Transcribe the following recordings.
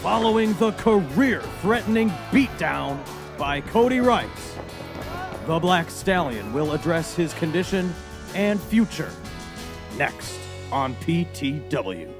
Following the career-threatening beatdown by Cody Rice, the Black Stallion will address his condition and future next on PTW.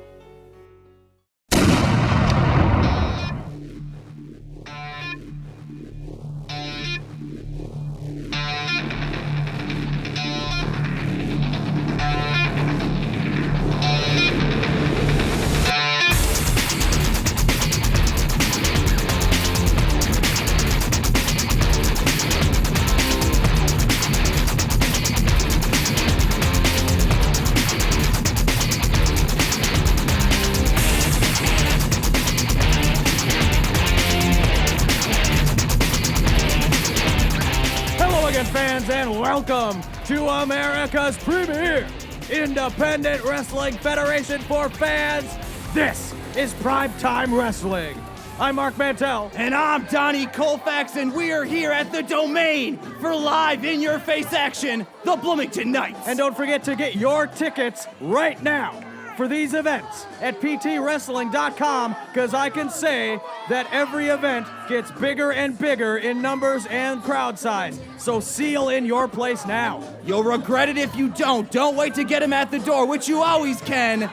Fans, and welcome to America's premier independent wrestling federation for fans. This is Primetime Wrestling. I'm Mark Mantell. And I'm Donnie Colfax, and we are here at the Domain for live in-your-face action, the Bloomington Knights. And don't forget to get your tickets right now for these events at ptwrestling.com, because I can say that every event gets bigger and bigger in numbers and crowd size. So seal in your place now. You'll regret it if you don't. Don't wait to get them at the door, which you always can,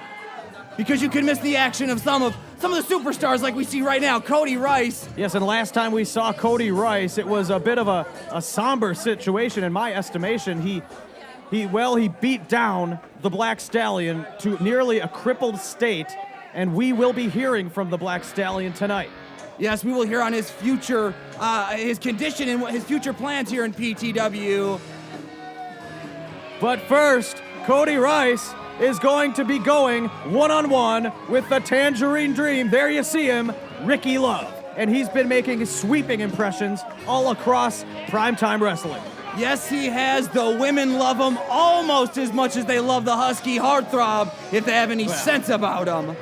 because you can miss the action of some of the superstars like we see right now, Cody Rice. Yes, and last time we saw Cody Rice, it was a bit of a somber situation in my estimation. He beat down the Black Stallion to nearly a crippled state, and we will be hearing from the Black Stallion tonight. Yes, we will hear on his future, his condition and his future plans here in PTW. But first, Cody Rice is going to be going one-on-one with the Tangerine Dream. There you see him, Ricky Love. And he's been making sweeping impressions all across Primetime Wrestling. Yes, he has. The women love him almost as much as they love the Husky Heartthrob, if they have any sense about him.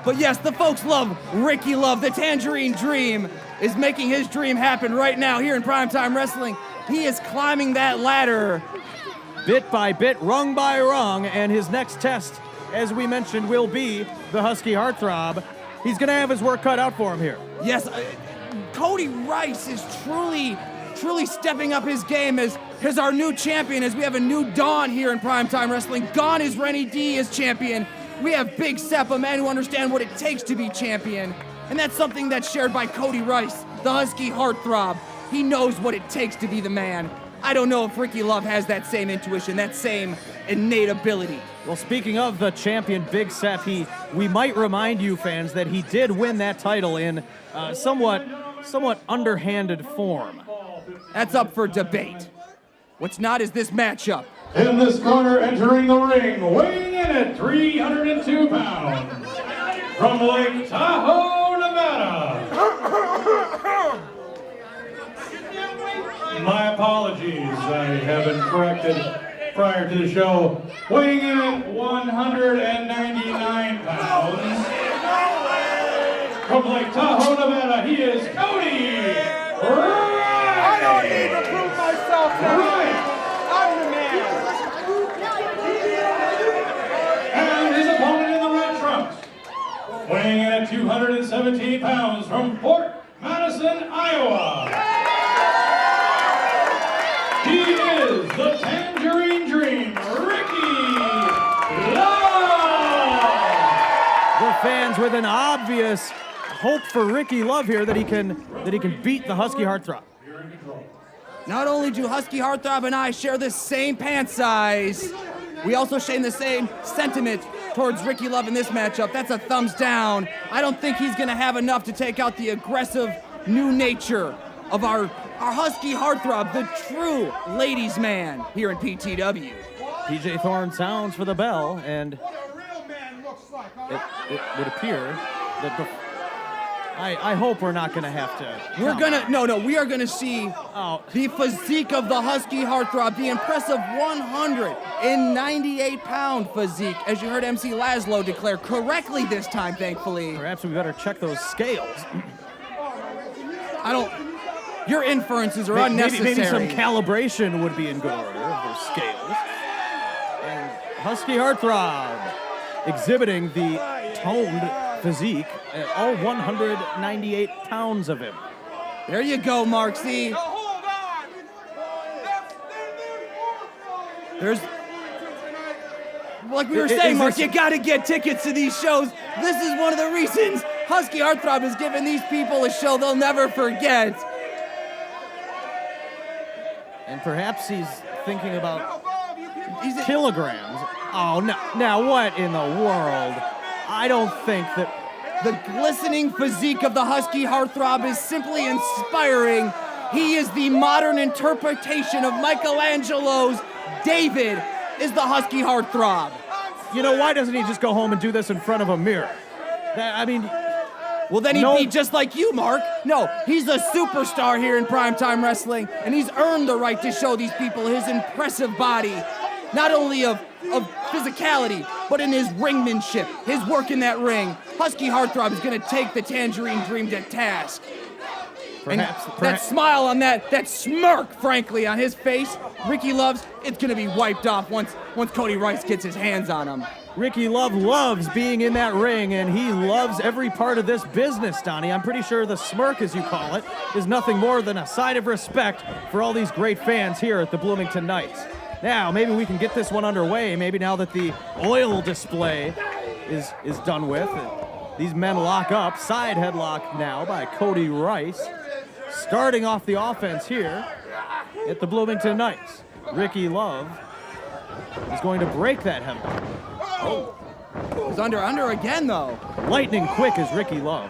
But yes, the folks love Ricky Love. The Tangerine Dream is making his dream happen right now here in Primetime Wrestling. He is climbing that ladder. Bit by bit, rung by rung, and his next test, as we mentioned, will be the Husky Heartthrob. He's going to have his work cut out for him here. Yes, Cody Rice is truly stepping up his game as our new champion, as we have a new Dawn here in Primetime Wrestling. Gone is Rennie D as champion. We have Big Sep, a man who understands what it takes to be champion. And that's something that's shared by Cody Rice, the Husky Heartthrob. He knows what it takes to be the man. I don't know if Ricky Love has that same intuition, that same innate ability. Well, speaking of the champion Big Sep, we might remind you fans that he did win that title in somewhat underhanded form. That's up for debate. What's not is this matchup. In this corner, entering the ring, weighing in at 302 pounds, from Lake Tahoe, Nevada. My apologies, I have been corrected prior to the show. Weighing in at 199 pounds, from Lake Tahoe, Nevada, he is Cody Rice. I don't need to prove myself to you. I'm the man. And his opponent in the red trunks, weighing in at 217 pounds, from Fort Madison, Iowa. He is the Tangerine Dream, Ricky Love. The fans with an obvious hope for Ricky Love here that he can beat the Husky Heartthrob. Not only do Husky Heartthrob and I share the same pant size, we also share the same sentiment towards Ricky Love in this matchup. That's a thumbs down. I don't think he's going to have enough to take out the aggressive new nature of our Husky Heartthrob, the true ladies' man here in PTW. PJ Thorne sounds for the bell, and it would appear that I hope we're not going to have to. We are going to see the physique of the Husky Heartthrob, the impressive 198-pound physique, as you heard MC Laszlo declare correctly this time, thankfully. Perhaps we better check those scales. Your inferences are unnecessary. Maybe some calibration would be in good order of those scales. And Husky Heartthrob exhibiting the toned physique, all 198 pounds of him. There you go, Mark. See, Hold on. there's, like we were saying, Is Mark, this- you gotta get tickets to these shows. This is one of the reasons Husky Heartthrob has given these people a show they'll never forget. And perhaps he's thinking about He's kilograms. Oh, no. Now, what in the world? I don't think that... The glistening physique of the Husky Heartthrob is simply inspiring. He is the modern interpretation of Michelangelo's David is the Husky Heartthrob. You know, why doesn't he just go home and do this in front of a mirror? I mean... Well, then he'd No. be just like you, Mark. No, he's a superstar here in Primetime Wrestling, and he's earned the right to show these people his impressive body, not only of physicality, but in his ringmanship, his work in that ring. Husky Heartthrob is going to take the Tangerine Dream to task. That smile on that smirk, frankly, on his face, Ricky Love's, it's going to be wiped off once Cody Rice gets his hands on him. Ricky Love loves being in that ring, and he loves every part of this business, Donnie. I'm pretty sure the smirk, as you call it, is nothing more than a sign of respect for all these great fans here at the Bloomington Knights. Now, maybe we can get this one underway, maybe now that the oil display is done with. These men lock up, side headlock now by Cody Rice. Starting off the offense here at the Bloomington Knights. Ricky Love is going to break that headlock. He's under again, though. Lightning quick is Ricky Love.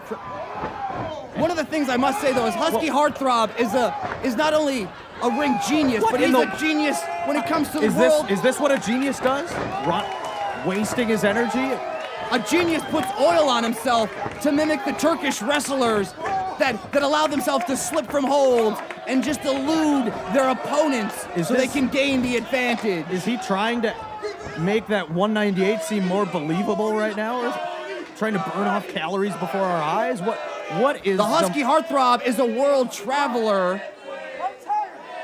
One of the things I must say, though, is Husky Heartthrob is not only a ring genius, but he's a genius when it comes to the world. Is this what a genius does? Wasting his energy? A genius puts oil on himself to mimic the Turkish wrestlers that allow themselves to slip from holds and just elude their opponents so they can gain the advantage. Is he trying to make that 198 seem more believable right now? Or is he trying to burn off calories before our eyes? What is the Husky Heartthrob is a world traveler.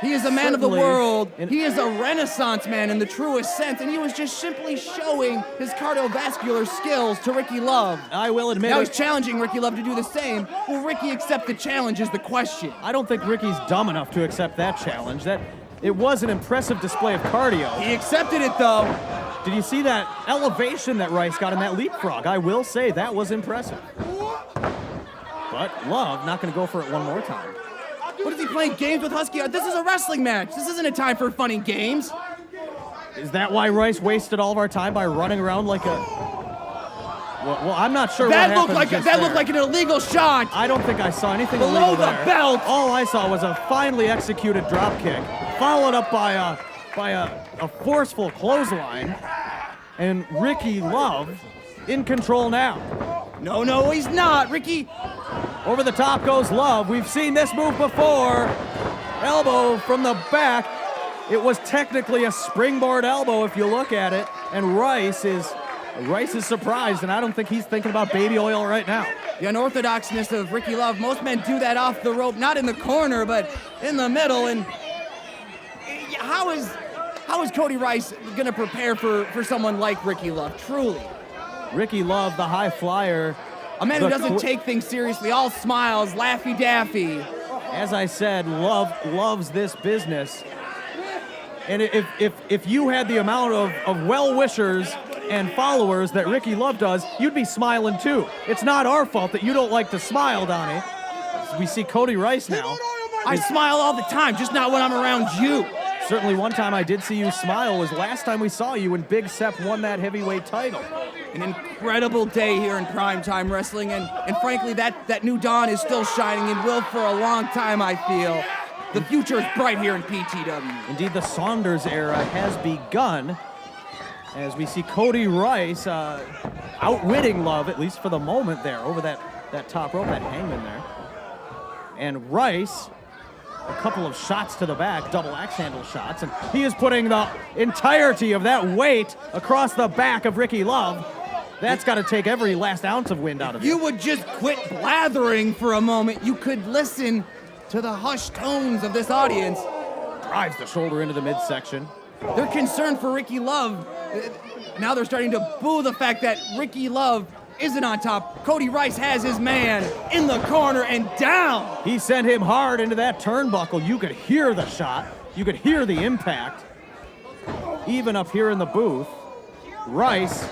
He is a man of the Certainly. world. He is a renaissance man in the truest sense, and he was just simply showing his cardiovascular skills to Ricky Love. I will admit Now it. he's challenging Ricky Love to do the same. Will Ricky accept the challenge is the question. I don't think Ricky's dumb enough to accept that challenge. It was an impressive display of cardio. He accepted it, though. Did you see that elevation that Rice got in that leapfrog? I will say that was impressive. But Love not going to go for it one more time. What is he playing games with Husky? This is a wrestling match. This isn't a time for fun and games. Is that why Rice wasted all of our time by running around like a... Well, I'm not sure That what looked like happened looked like an illegal shot. I don't think I saw anything Below illegal the there. belt. All I saw was a finely executed drop kick, followed up by a forceful clothesline, and Ricky Love in control now. No, he's not. Ricky. Over the top goes Love. We've seen this move before. Elbow from the back. It was technically a springboard elbow if you look at it, and Rice is surprised, and I don't think he's thinking about baby oil right now. The unorthodoxness of Ricky Love. Most men do that off the rope, not in the corner, but in the middle. And how is Cody Rice going to prepare for someone like Ricky Love? Truly. Ricky Love, the high flyer. A man who doesn't take things seriously, all smiles, Laffy Daffy. As I said, Love loves this business. And if you had the amount of well-wishers and followers that Ricky Love does, you'd be smiling too. It's not our fault that you don't like to smile, Donnie. We see Cody Rice now. I smile all the time, just not when I'm around you. Certainly one time I did see you smile was last time we saw you when Big Sep won that heavyweight title. An incredible day here in Primetime Wrestling, and frankly, that new dawn is still shining and will for a long time, I feel. The future is bright here in PTW. Indeed, the Saunders era has begun as we see Cody Rice outwitting Love, at least for the moment there, over that top rope, that hangman there. And Rice, a couple of shots to the back, double axe handle shots, and he is putting the entirety of that weight across the back of Ricky Love. That's got to take every last ounce of wind out of You would just quit blathering for a moment. You could listen to the hushed tones of this audience. Drives the shoulder into the midsection. They're concerned for Ricky Love. Now they're starting to boo the fact that Ricky Love isn't on top. Cody Rice has his man in the corner and down. He sent him hard into that turnbuckle. You could hear the shot. You could hear the impact. Even up here in the booth, Rice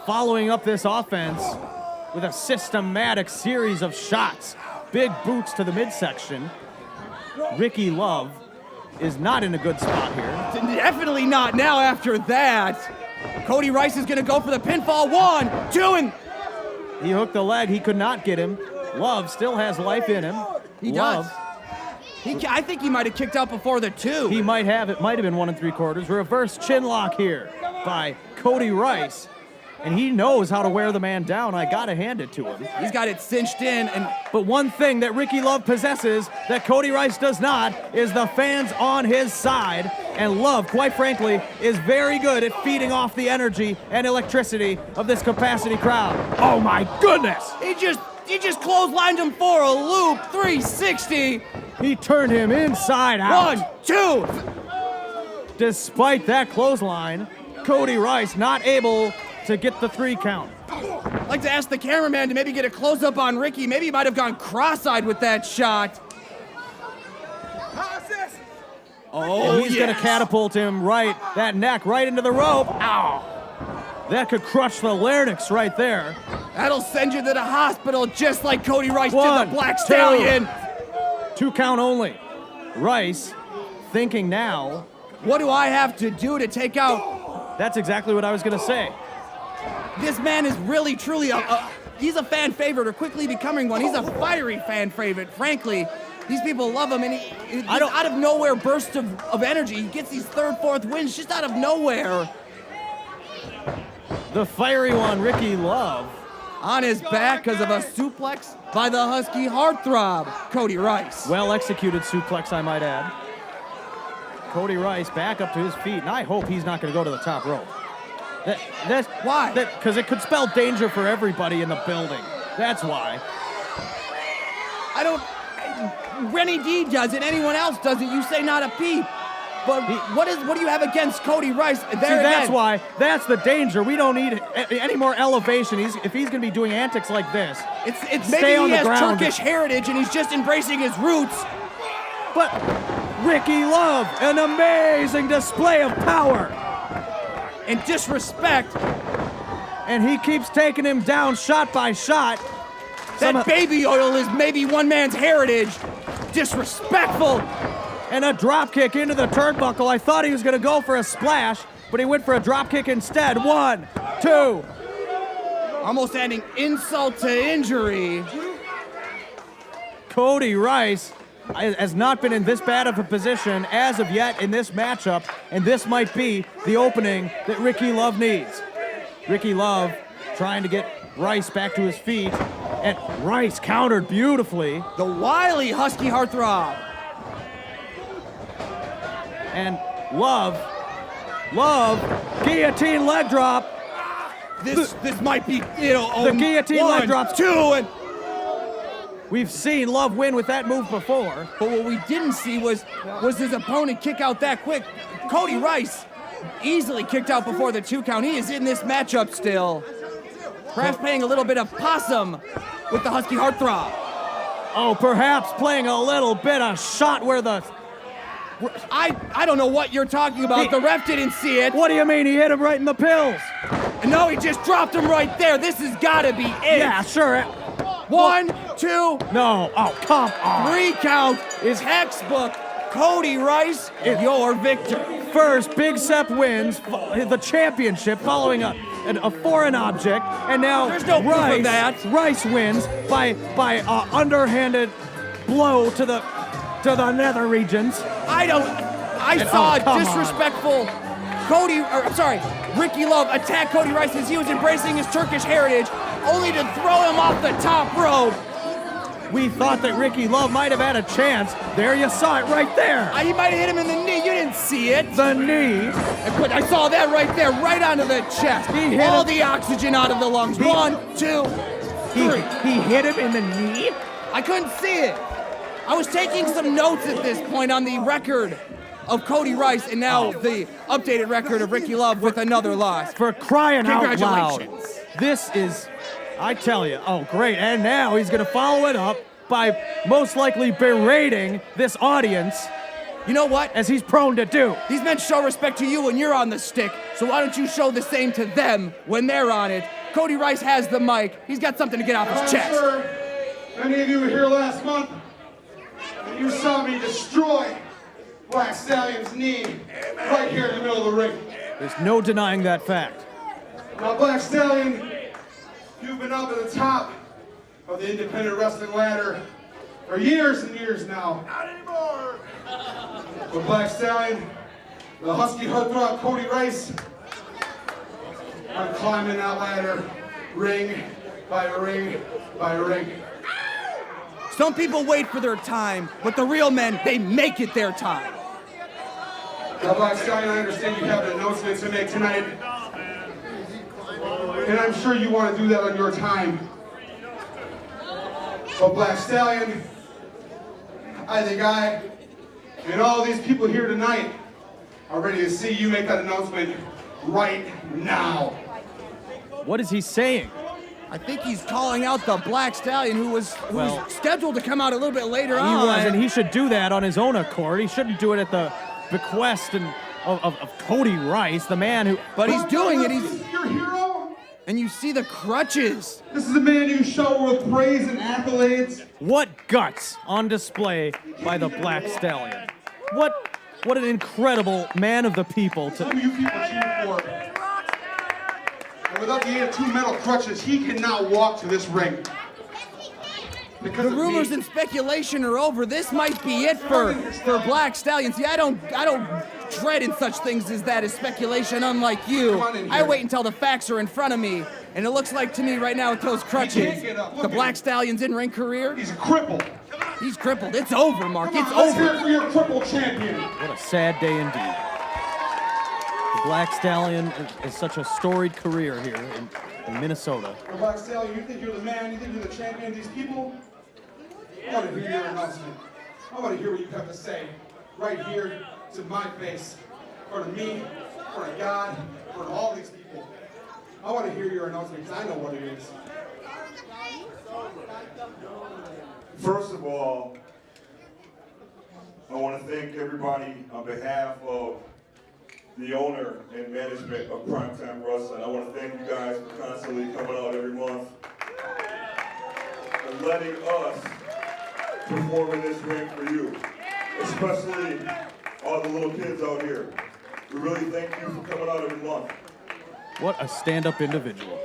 following up this offense with a systematic series of shots. Big boots to the midsection. Ricky Love is not in a good spot here. Definitely not now after that. Cody Rice is going to go for the pinfall. 1, 2, and He hooked the leg. He could not get him. Love still has life in him. he Love. does. I think he might have kicked out before the 2. He might have. It might have been 1 3/4. Reverse chin lock here by Cody Rice. And he knows how to wear the man down. I gotta hand it to him. He's got it cinched in, and But one thing that Ricky Love possesses that Cody Rice does not is the fans on his side. And Love, quite frankly, is very good at feeding off the energy and electricity of this capacity crowd. Oh my goodness! he just clotheslined him for a loop. 360. He turned him inside out. 1, 2. Despite that clothesline, Cody Rice not able to get the 3 count. I'd like to ask the cameraman to maybe get a close-up on Ricky. Maybe he might have gone cross-eyed with that shot. How's this? Oh, And he's gonna catapult him that neck right into the rope. Ow! That could crush the larynx right there. That'll send you to the hospital just like Cody Rice 1, did the Black 2. Stallion. 2 count only. Rice thinking now. What do I have to do to take out? That's exactly what I was gonna say. This man is really, truly he's a fan favorite, or quickly becoming one. He's a fiery fan favorite, frankly. These people love him, and he's out of nowhere bursts of energy. He gets these 3rd, 4th wins just out of nowhere. The fiery one, Ricky Love. On his back because of a suplex by the Husky Heartthrob, Cody Rice. Well executed suplex, I might add. Cody Rice back up to his feet, and I hope he's not gonna go to the top rope. That's Why? Because it could spell danger for everybody in the building. That's why. Rennie D does it, anyone else does it, you say not a peep. But what do you have against Cody Rice? There See, that's again. why. That's the danger. We don't need any more elevation. If he's going to be doing antics like this, It's stay maybe on he the has ground. Turkish heritage and he's just embracing his roots. But Ricky Love, an amazing display of power. And disrespect. And he keeps taking him down shot by shot. That baby oil is maybe one man's heritage. Disrespectful. And a drop kick into the turnbuckle. I thought he was going to go for a splash, but he went for a drop kick instead. 1, 2. Almost adding insult to injury. Cody Rice has not been in this bad of a position as of yet in this matchup, and this might be the opening that Ricky Love needs. Ricky Love trying to get Rice back to his feet, and Rice countered beautifully. The wily Husky Heartthrob. And Love, guillotine leg drop. This might be, The guillotine leg 1, drops. 2, and We've seen Love win with that move before. but what we didn't see was his opponent kick out that quick. Cody Rice easily kicked out before the 2 count. He is in this matchup still. Perhaps playing a little bit of possum with the Husky Heartthrob. Oh, perhaps playing a little bit of shot where the... I don't know what you're talking about. The ref didn't see it. What do you mean? He hit him right in the pills. No, he just dropped him right there. This has got to be it. Yeah, sure. 1, 2, No. Oh, come on. 3 count is textbook. Cody Rice is your victor. First, Big Sep wins the championship following a foreign object, and now There's no proof of that. Rice wins by underhanded blow to the nether regions. I saw a come disrespectful Ricky Love attack Cody Rice as he was embracing his Turkish heritage, only to throw him off the top rope. We thought that Ricky Love might have had a chance. There you saw it right there. He might have hit him in the knee. You didn't see it. The knee. I saw that right there, right onto the chest. He hit all him. the oxygen out of the lungs. 1, 2, 3. He hit him in the knee? I couldn't see it. I was taking some notes at this point on the record of Cody Rice and now the updated record of Ricky Love with another loss. For crying out loud. Congratulations. This is I tell you. Oh, great. And now he's going to follow it up by most likely berating this audience. You know what? As he's prone to do. These men show respect to you when you're on the stick, so why don't you show the same to them when they're on it? Cody Rice has the mic. He's got something to get off his chest. Sure, many of you were here last month, and you saw me destroy Black Stallion's knee right here in the middle of the ring. There's no denying that fact. Now, Black Stallion, you've been up at the top of the independent wrestling ladder for years and years now. Not anymore. But Black Stallion, the husky heartthrob Cody Rice, I'm climbing that ladder, ring by ring by ring. Some people wait for their time, but the real men, they make it their time. Now, Black Stallion, I understand you have an announcement to make tonight. And I'm sure you want to do that on your time. But Black Stallion, I think I and all these people here tonight are ready to see you make that announcement right now. What is he saying? I think he's calling out the Black Stallion who was scheduled to come out a little bit later on. He was, and he should do that on his own accord. He shouldn't do it at the bequest of Cody Rice, the man who... But he's doing it. This is your hero? And you see the crutches. This is the man you shower with praise and accolades. What guts on display by the Black Stallion. What an incredible man of the people. Some of you people cheer for. And without the aid of 2 metal crutches, he cannot walk to this ring. Because the rumors and speculation are over. This might be it for Black Stallion. See, I don't dread in such things as that as speculation, unlike you. I wait until the facts are in front of me. And it looks like to me right now with those crutches, the Black Stallion's in-ring career. He's crippled. He's crippled. It's over, Mark. It's Let's over. hear it for your crippled champion. What a sad day indeed. The Black Stallion is such a storied career here in Minnesota. Black Stallion, you think you're the man? You think you're the champion of these people? I want to hear your announcement. I want to hear what you have to say. Right here to my face. In front of me, in front of God, in front of all these people. I want to hear your announcement because I know what it is. First of all, I want to thank everybody on behalf of the owner and management of Primetime Wrestling. I want to thank you guys for constantly coming out every month and letting us perform in this ring for you, especially all the little kids out here. We really thank you for coming out every month. What a stand-up individual.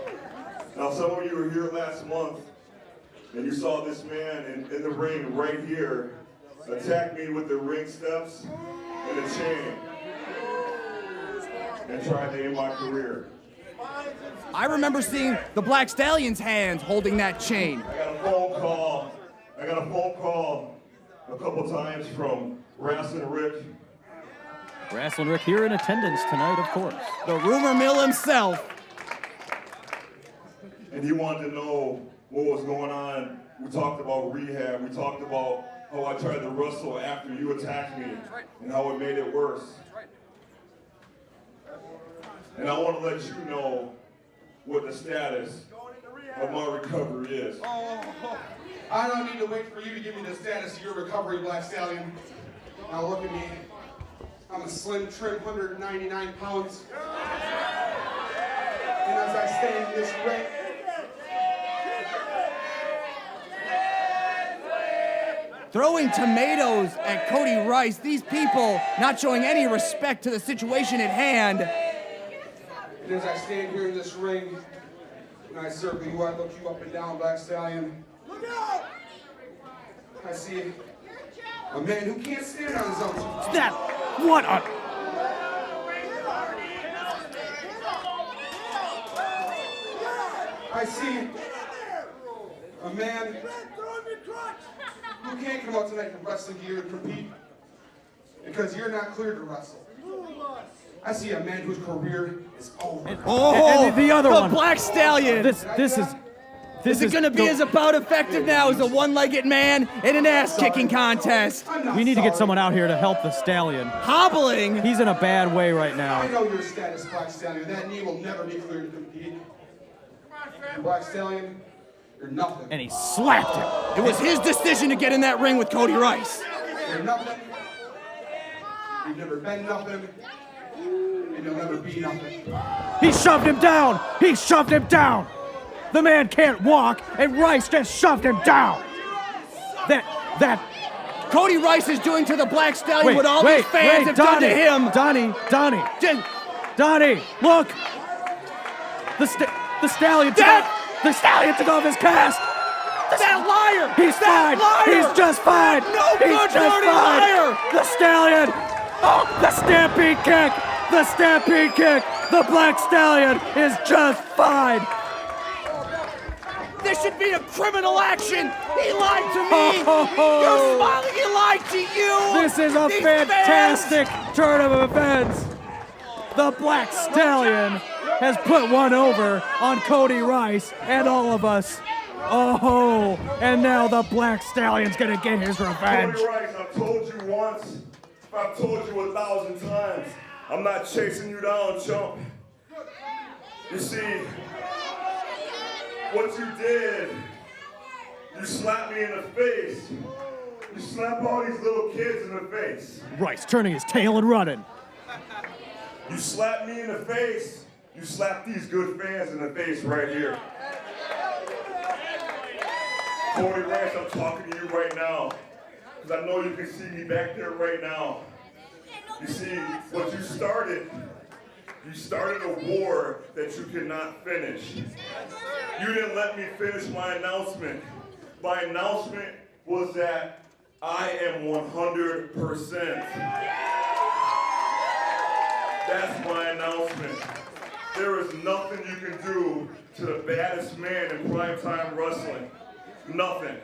Now, some of you were here last month, and you saw this man in the ring right here attack me with the ring steps and a chain and try to end my career. I remember seeing the Black Stallion's hands holding that chain. I got a phone call a couple times from Wrestling Rick. Wrestling Rick here in attendance tonight, of course. The rumor mill himself. And he wanted to know what was going on. We talked about rehab. We talked about how I tried to wrestle after you attacked me and how it made it worse. And I want to let you know what the status of my recovery is. I don't need to wait for you to give me the status of your recovery, Black Stallion. Now look at me. I'm a slim, trim, 199 pounds. And as I stand in this ring, Throwing tomatoes at Cody Rice, these people not showing any respect to the situation at hand. and as I stand here in this ring, and I circle you, I look you up and down, Black Stallion. Look out! I see a man who can't stand on his own. That, what a... I see a man who can't come out tonight in wrestling gear and compete because you're not cleared to wrestle. I see a man whose career is over. And the other one. The Black Stallion. This Is it going to be as about effective now as a one-legged man in an ass-kicking contest? We need to get someone out here to help the Stallion. Hobbling. He's in a bad way right I now. know your status, Black Stallion. That knee will never be cleared to compete. Black Stallion, You're nothing. And he slapped him. It was his decision to get in that ring with Cody Rice. You're nothing. You've never been nothing. And you'll never be nothing. He shoved him down. He shoved him down. The man can't walk, and Rice just shoved him down. That. Cody Rice is doing to the Black Stallion what all these fans have done to him. Donnie, look. The Stallion took off his cast. That liar! He's fine. Liar! He's just fine. No He's good just dirty fine. liar! The Stallion. Oh, the Stampede kick. The Stampede kick. The Black Stallion is just fine. This should be a criminal action. He lied to me. You're smiling. He lied to you. This is a fantastic turn of events. The Black Stallion has put one over on Cody Rice and all of us. Oh, and now the Black Stallion's gonna get his revenge. Cody Rice, I've told you once, I've told you 1,000 times, I'm not chasing you down, chump. You see, what you did, you slapped me in the face. You slapped all these little kids in the face. Rice turning his tail and running. You slapped me in the face. You slapped these good fans in the face right here. Cody Rice, I'm talking to you right now, because I know you can see me back there right now. You see, what you started a war that you cannot finish. You didn't let me finish my announcement. My announcement was that I am 100%. That's my announcement. There is nothing you can do to the baddest man in primetime wrestling. Nothing.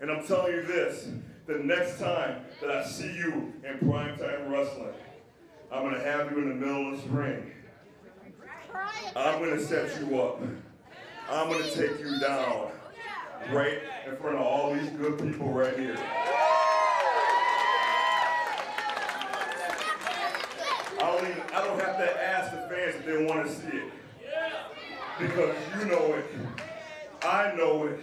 And I'm telling you this, the next time that I see you in primetime wrestling, I'm going to have you in the middle of the ring. I'm going to set you up. I'm going to take you down right in front of all these good people right here. I don't have to ask the fans if they want to see it. Because you know it. I know it.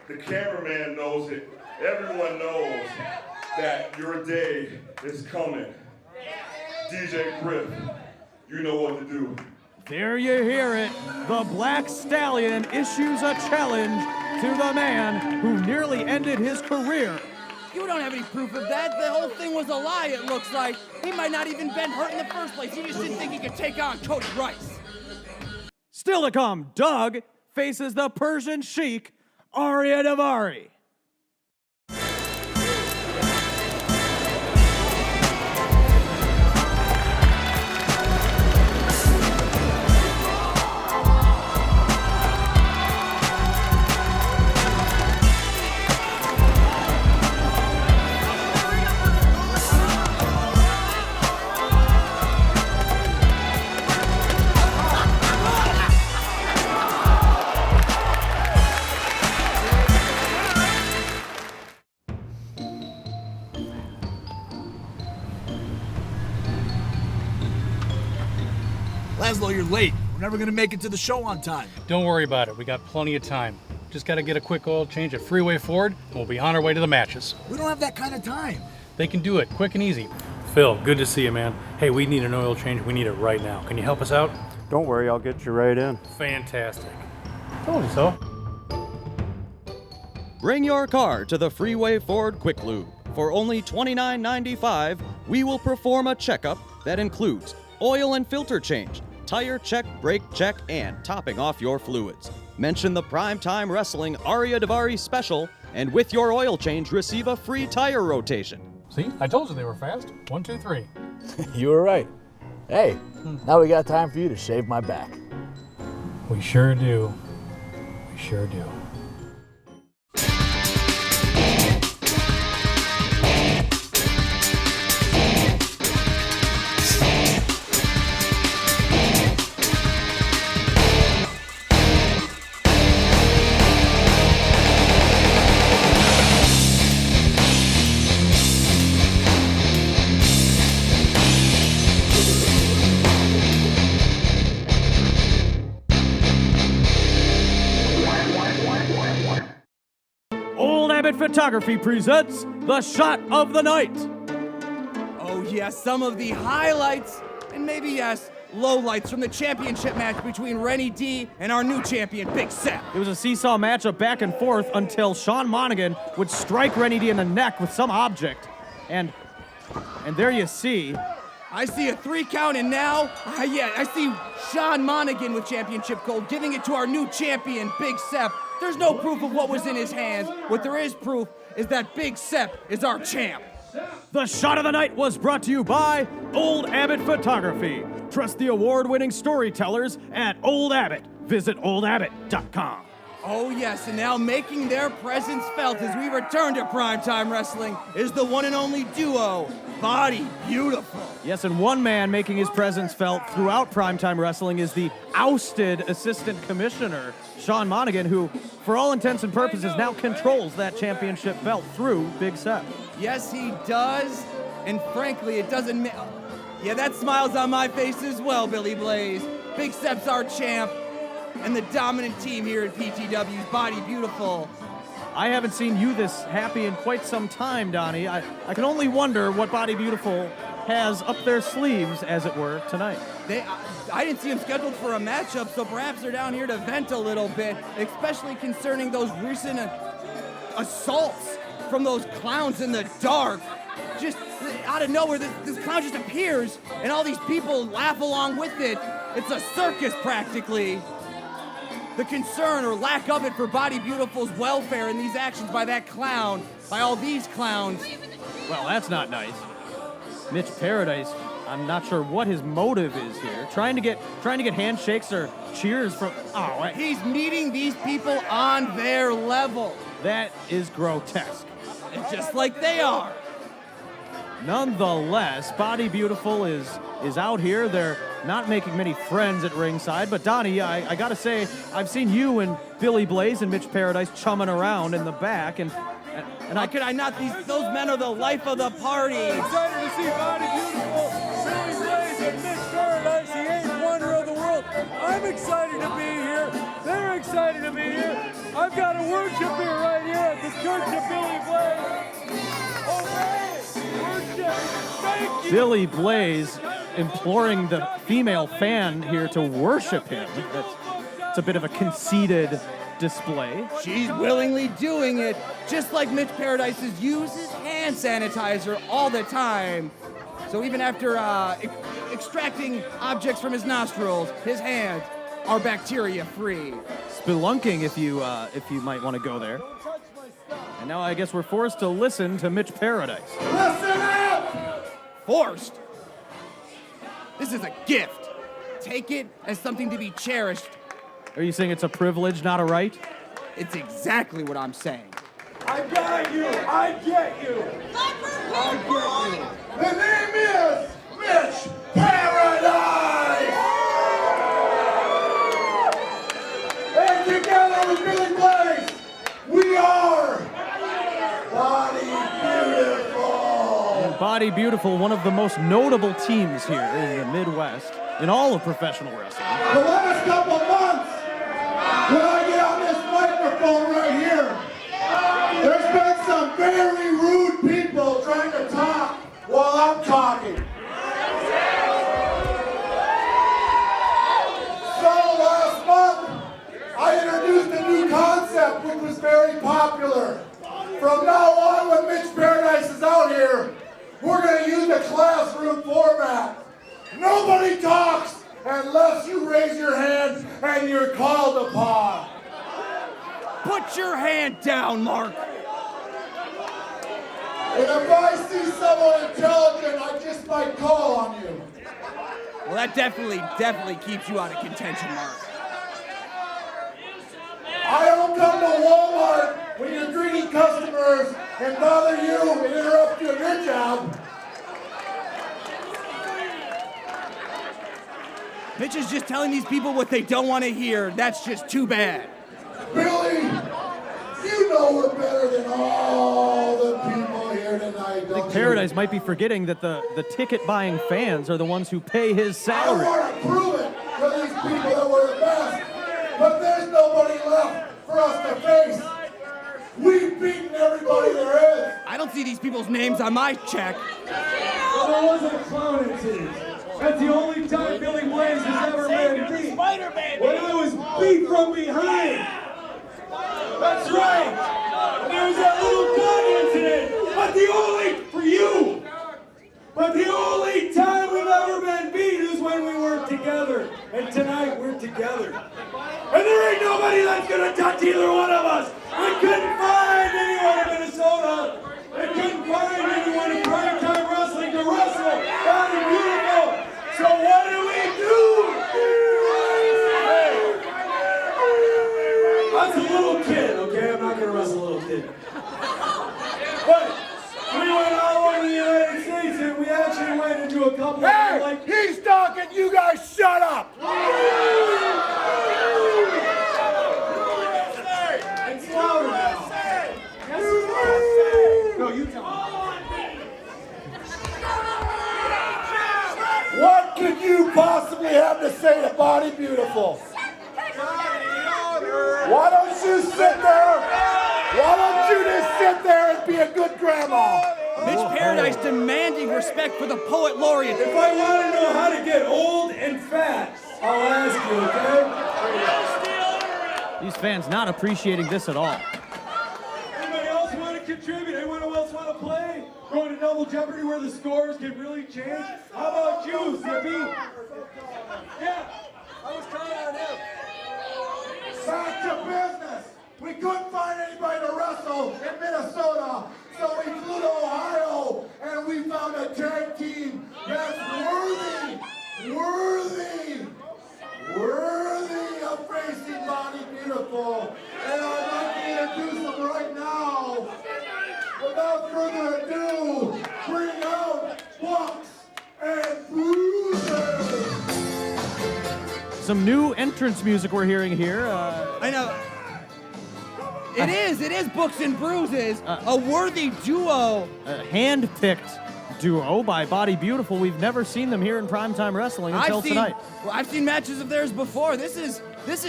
The cameraman knows it. Everyone knows that your day is coming. DJ Griff, you know what to do. There you hear it. The Black Stallion issues a challenge to the man who nearly ended his career. You don't have any proof of that. The whole thing was a lie, it looks like. He might not even been hurt in the first place. He just didn't think he could take on Cody Rice. Still to come, Doug faces the Persian Sheik, Arya Daivari. Laszlo, you're late. We're never gonna make it to the show on time. Don't worry about it. We got plenty of time. Just gotta get a quick oil change at Freeway Ford, and we'll be on our way to the matches. We don't have that kind of time. They can do it quick and easy. Phil, good to see you, man. Hey, we need an oil change. We need it right now. Can you help us out? Don't worry, I'll get you right in. Fantastic. Told you so. Bring your car to the Freeway Ford Quick Lube. For only $29.95, we will perform a checkup that includes oil and filter change, tire check, brake check, and topping off your fluids. Mention the Primetime Wrestling Arya Daivari special, and with your oil change, receive a free tire rotation. See, I told you they were fast. 1, 2, 3. You were right. Hey, now we got time for you to shave my back. We sure do. We sure do. Old Abbot Photography presents the shot of the night. Oh yes, some of the highlights, and maybe yes, lowlights from the championship match between Rennie D and our new champion, Big Seth. It was a seesaw matchup back and forth until Sean Monaghan would strike Rennie D in the neck with some object. And there you see. I see a 3 count, and now, I see Sean Monaghan with championship gold, giving it to our new champion, Big Seth. There's no proof of what was in his hands. What there is proof is that Big Seth is our champ. The shot of the night was brought to you by Old Abbot Photography. Trust the award-winning storytellers at Old Abbot. Visit oldabbot.com. Oh yes, and now making their presence felt as we return to Primetime Wrestling is the one and only duo, Body Beautiful. Yes, and one man making his presence felt throughout Primetime Wrestling is the ousted assistant commissioner, Sean Monaghan, who, for all intents and purposes, now controls that championship belt through Big Seth. Yes, he does, and frankly, it doesn't yeah, that smile's on my face as well, Billy Blaze. Big Seth's our champ, and the dominant team here at PTW's Body Beautiful. I haven't seen you this happy in quite some time, Donnie. I can only wonder what Body Beautiful has up their sleeves, as it were, tonight. I didn't see them scheduled for a matchup, so perhaps they're down here to vent a little bit, especially concerning those recent assaults from those clowns in the dark. Just out of nowhere, this clown just appears, and all these people laugh along with it. It's a circus, practically. The concern or lack of it for Body Beautiful's welfare in these actions by that clown, by all these clowns. Well, that's not nice. Mitch Paradise, I'm not sure what his motive is here. Trying to get handshakes or cheers from. Oh, he's meeting these people on their level. That is grotesque. And just like they are. Nonetheless, Body Beautiful is out here. They're not making many friends at ringside, but Donnie, I gotta say, I've seen you and Billy Blaze and Mitch Paradise chumming around in the back, and how could I not? Those men are the life of the party. I'm excited to see Body Beautiful, Billy Blaze, and Mitch Paradise, the 8th wonder of the world. I'm excited to be here. They're excited to be here. I've got a worship here right here at the Church of Billy Blaze. Thank you. Billy Blaze imploring the female fan here to worship him. That's a bit of a conceited display. She's willingly doing it, just like Mitch Paradise uses hand sanitizer all the time. So even after extracting objects from his nostrils, his hands are bacteria-free. Spelunking, if you might want to go there. And now I guess we're forced to listen to Mitch Paradise. Listen up! Forced? This is a gift. Take it as something to be cherished. Are you saying it's a privilege, not a right? It's exactly what I'm saying. I got you. I get you. I get you. The name is Mitch Paradise! And together with Billy Blaze, we are Body Beautiful! And Body Beautiful, one of the most notable teams here in the Midwest, in all of professional wrestling. The last couple of months, when I get on this microphone right here, there's been some very rude people trying to talk while I'm talking. So last month, I introduced a new concept which was very popular. From now on, when Mitch Paradise is out here, we're going to use the classroom format. Nobody talks unless you raise your hand and you're called upon. Put your hand down, Mark. And if I see someone intelligent, I just might call on you. Well, that definitely keeps you out of contention, Mark. I don't come to Walmart when you're greedy customers and bother you and interrupt you in your job. Mitch is just telling these people what they don't want to hear. That's just too bad. Billy, you know we're better than all the people here tonight, don't I think Paradise might be forgetting that the ticket-buying fans are the ones who pay his salary. I want to prove it to these people that we're the best, but there's nobody left for us to face. We beating everybody there is. I don't see these people's names on my check. Well, there wasn't a clown in cities. That's the only time Billy Blaze has ever been beat. When I was beat from behind. That's right. And there was that little gun incident. But the only time we've ever been beat is when we weren't together. And tonight we're together. And there ain't nobody that's gonna touch either one of us. I couldn't find anyone in Minnesota. I couldn't find anyone in primetime wrestling to wrestle. Body beautiful. So what do we do? That's a little kid, okay? I'm not gonna wrestle a little kid. But we went all over the United States and we actually went into a couple of like. He's talking, you guys shut up! It's louder now. No, you tell me. What could you possibly have to say to Body Beautiful? Why don't you sit there? Why don't you just sit there and be a good grandma? Mitch Paradise demanding respect for the poet laureate. If I want to know how to get old and fat, I'll ask you, okay? These fans not appreciating this at all. Anybody else want to contribute? Anyone else want to play? Going to Double Jeopardy where the scores can really change? How about you, Zippy? Yeah, I was counting on him. Back to business. We couldn't find anybody to wrestle in Minnesota, so we flew to Ohio and we found a tag team that's worthy of facing Body Beautiful. And I'd like to introduce them right now. Without further ado, bring out Bucks and Bruises. Some new entrance music we're hearing here. I know. It is Books and Bruises, a worthy duo. A hand-picked duo by Body Beautiful. We've never seen them here in primetime wrestling until tonight. Well, I've seen matches of theirs before. This is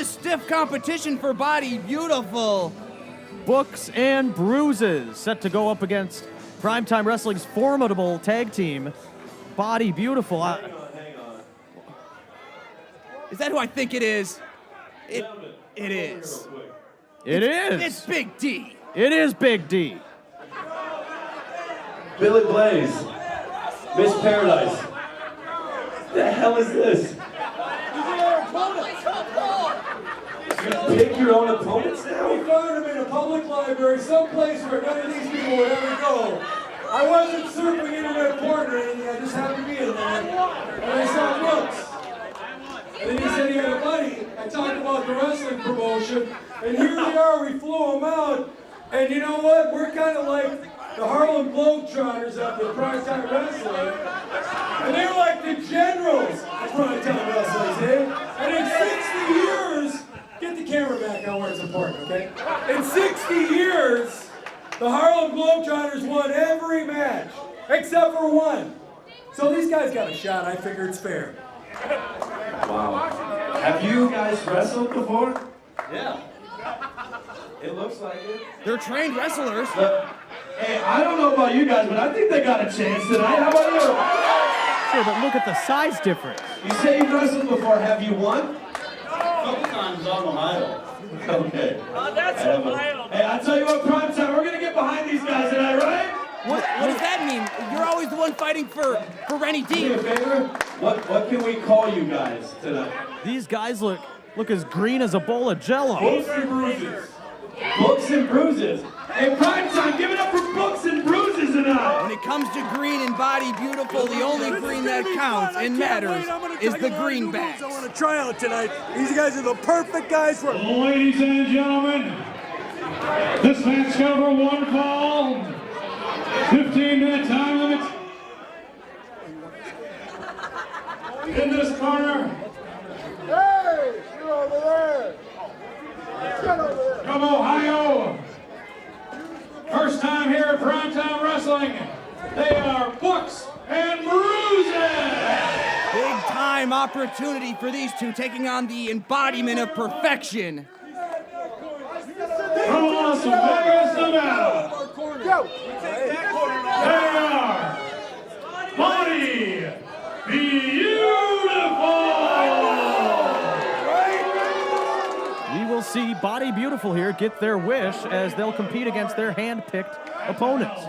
stiff competition for Body Beautiful. Books and Bruises set to go up against primetime wrestling's formidable tag team, Body Beautiful. Hang on. Is that who I think it is? It is. It is. It's Big D. It is Big D. Billy Blaze, Miss Paradise. What the hell is this? You pick your own opponents now? We found them in a public library, someplace where none of these people would ever go. I wasn't surfing internet porn or anything, I just happened to be in there. And I saw books. And then he said he had a buddy. I talked about the wrestling promotion. And here we are, we flew them out. And you know what? We're kind of like the Harlem Globetrotters up in primetime wrestling. And they're like the generals of primetime wrestling, eh? And in 60 years, get the camera back on where it's important, okay? In 60 years, the Harlem Globetrotters won every match, except for one. So these guys got a shot, I figure it's fair. Wow. Have you guys wrestled before? Yeah. It looks like it. They're trained wrestlers. Hey, I don't know about you guys, but I think they got a chance tonight. How about you? Sure, but look at the size difference. You say you've wrestled before. Have you won? A couple times on Ohio. Okay. That's Ohio. Hey, I tell you what, primetime, we're gonna get behind these guys tonight, right? What does that mean? You're always the one fighting for Rennie D. Do me a favor. What can we call you guys tonight? These guys look as green as a bowl of Jell-O. Books and Bruises. Books and Bruises. Hey, primetime, give it up for Books and Bruises tonight. When it comes to green and Body Beautiful, the only green that counts and matters is the greenbacks. I want to try out tonight. These guys are the perfect guys for. Ladies and gentlemen, this match got over one fall. 15-minute time limit. In this corner. Hey, you're over there. Get over there. From Ohio. First time here at Primetime Wrestling. They are Books and Bruises. Big time opportunity for these two, taking on the embodiment of perfection. From Las Vegas, Nevada. They are Body Beautiful! We will see Body Beautiful here get their wish as they'll compete against their hand-picked opponents.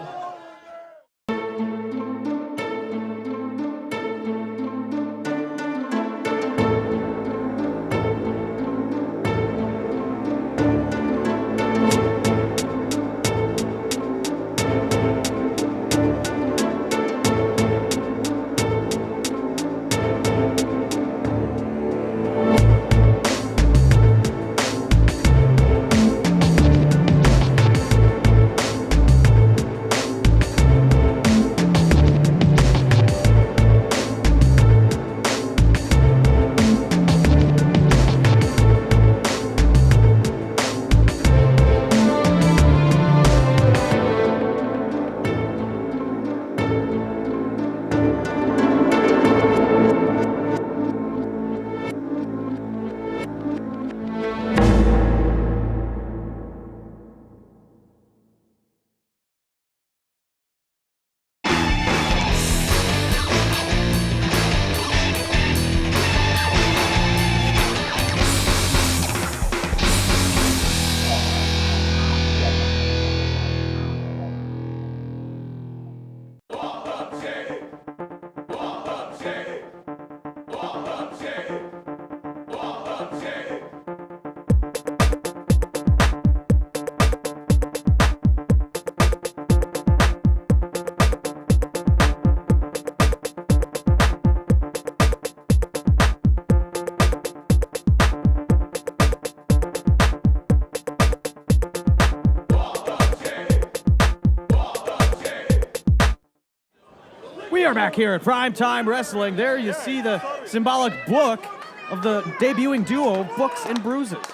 We are back here at Primetime Wrestling. There you see the symbolic book of the debuting duo, Books and Bruises.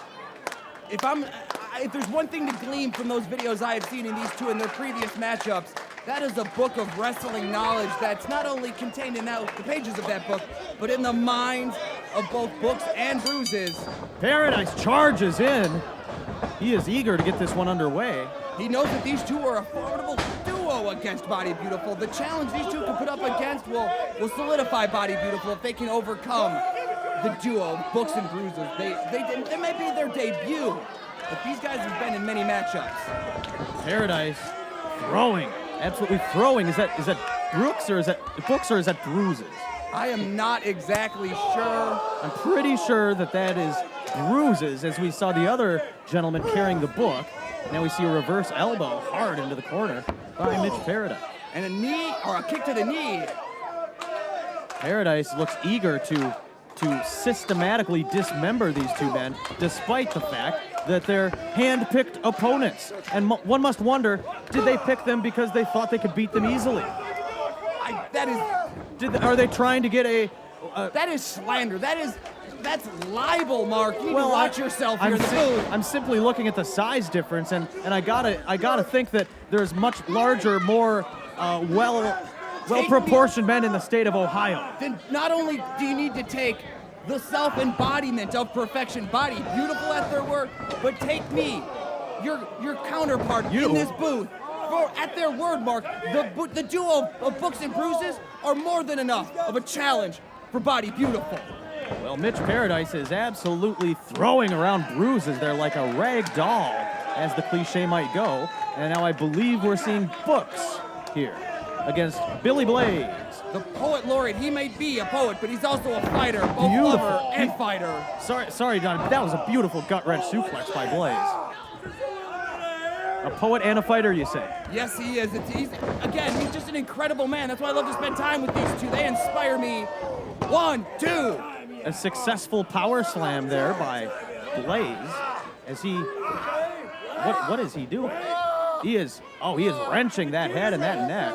If there's one thing to glean from those videos I have seen in these two in their previous matchups, that is a book of wrestling knowledge that's not only contained in the pages of that book, but in the minds of both Books and Bruises. Paradise charges in. He is eager to get this one underway. He knows that these two are a formidable duo against Body Beautiful. The challenge these two can put up against will solidify Body Beautiful if they can overcome the duo, Books and Bruises. They may be their debut, but these guys have been in many matchups. Paradise throwing, absolutely throwing. Is that Brooks or is that Books or is that Bruises? I am not exactly sure. I'm pretty sure that is Bruises, as we saw the other gentleman carrying the book. Now we see a reverse elbow hard into the corner by Mitch Paradise. And a knee, or a kick to the knee. Paradise looks eager to systematically dismember these two men, despite the fact that they're hand-picked opponents. And one must wonder, did they pick them because they thought they could beat them easily? Are they trying to get a... That is slander. That's libel, Mark. You need to watch yourself here in the booth. I'm simply looking at the size difference, and I gotta think that there's much larger, more well-proportioned men in the state of Ohio. Then not only do you need to take the self-embodiment of perfection, Body Beautiful at their word, but take me, your counterpart in this booth, at their word, Mark. The duo of Books and Bruises are more than enough of a challenge for Body Beautiful. Well, Mitch Paradise is absolutely throwing around Bruises there like a rag doll, as the cliche might go. And now I believe we're seeing Books here against Billy Blaze. The poet laureate. He may be a poet, but he's also a fighter, both lover and fighter. Sorry, Don, but that was a beautiful gut-wrench suplex by Blaze. A poet and a fighter, you say? Yes, he is. He's just an incredible man. That's why I love to spend time with these two. They inspire me. 1, 2. A successful power slam there by Blaze as he... What is he doing? He is wrenching that head and that neck.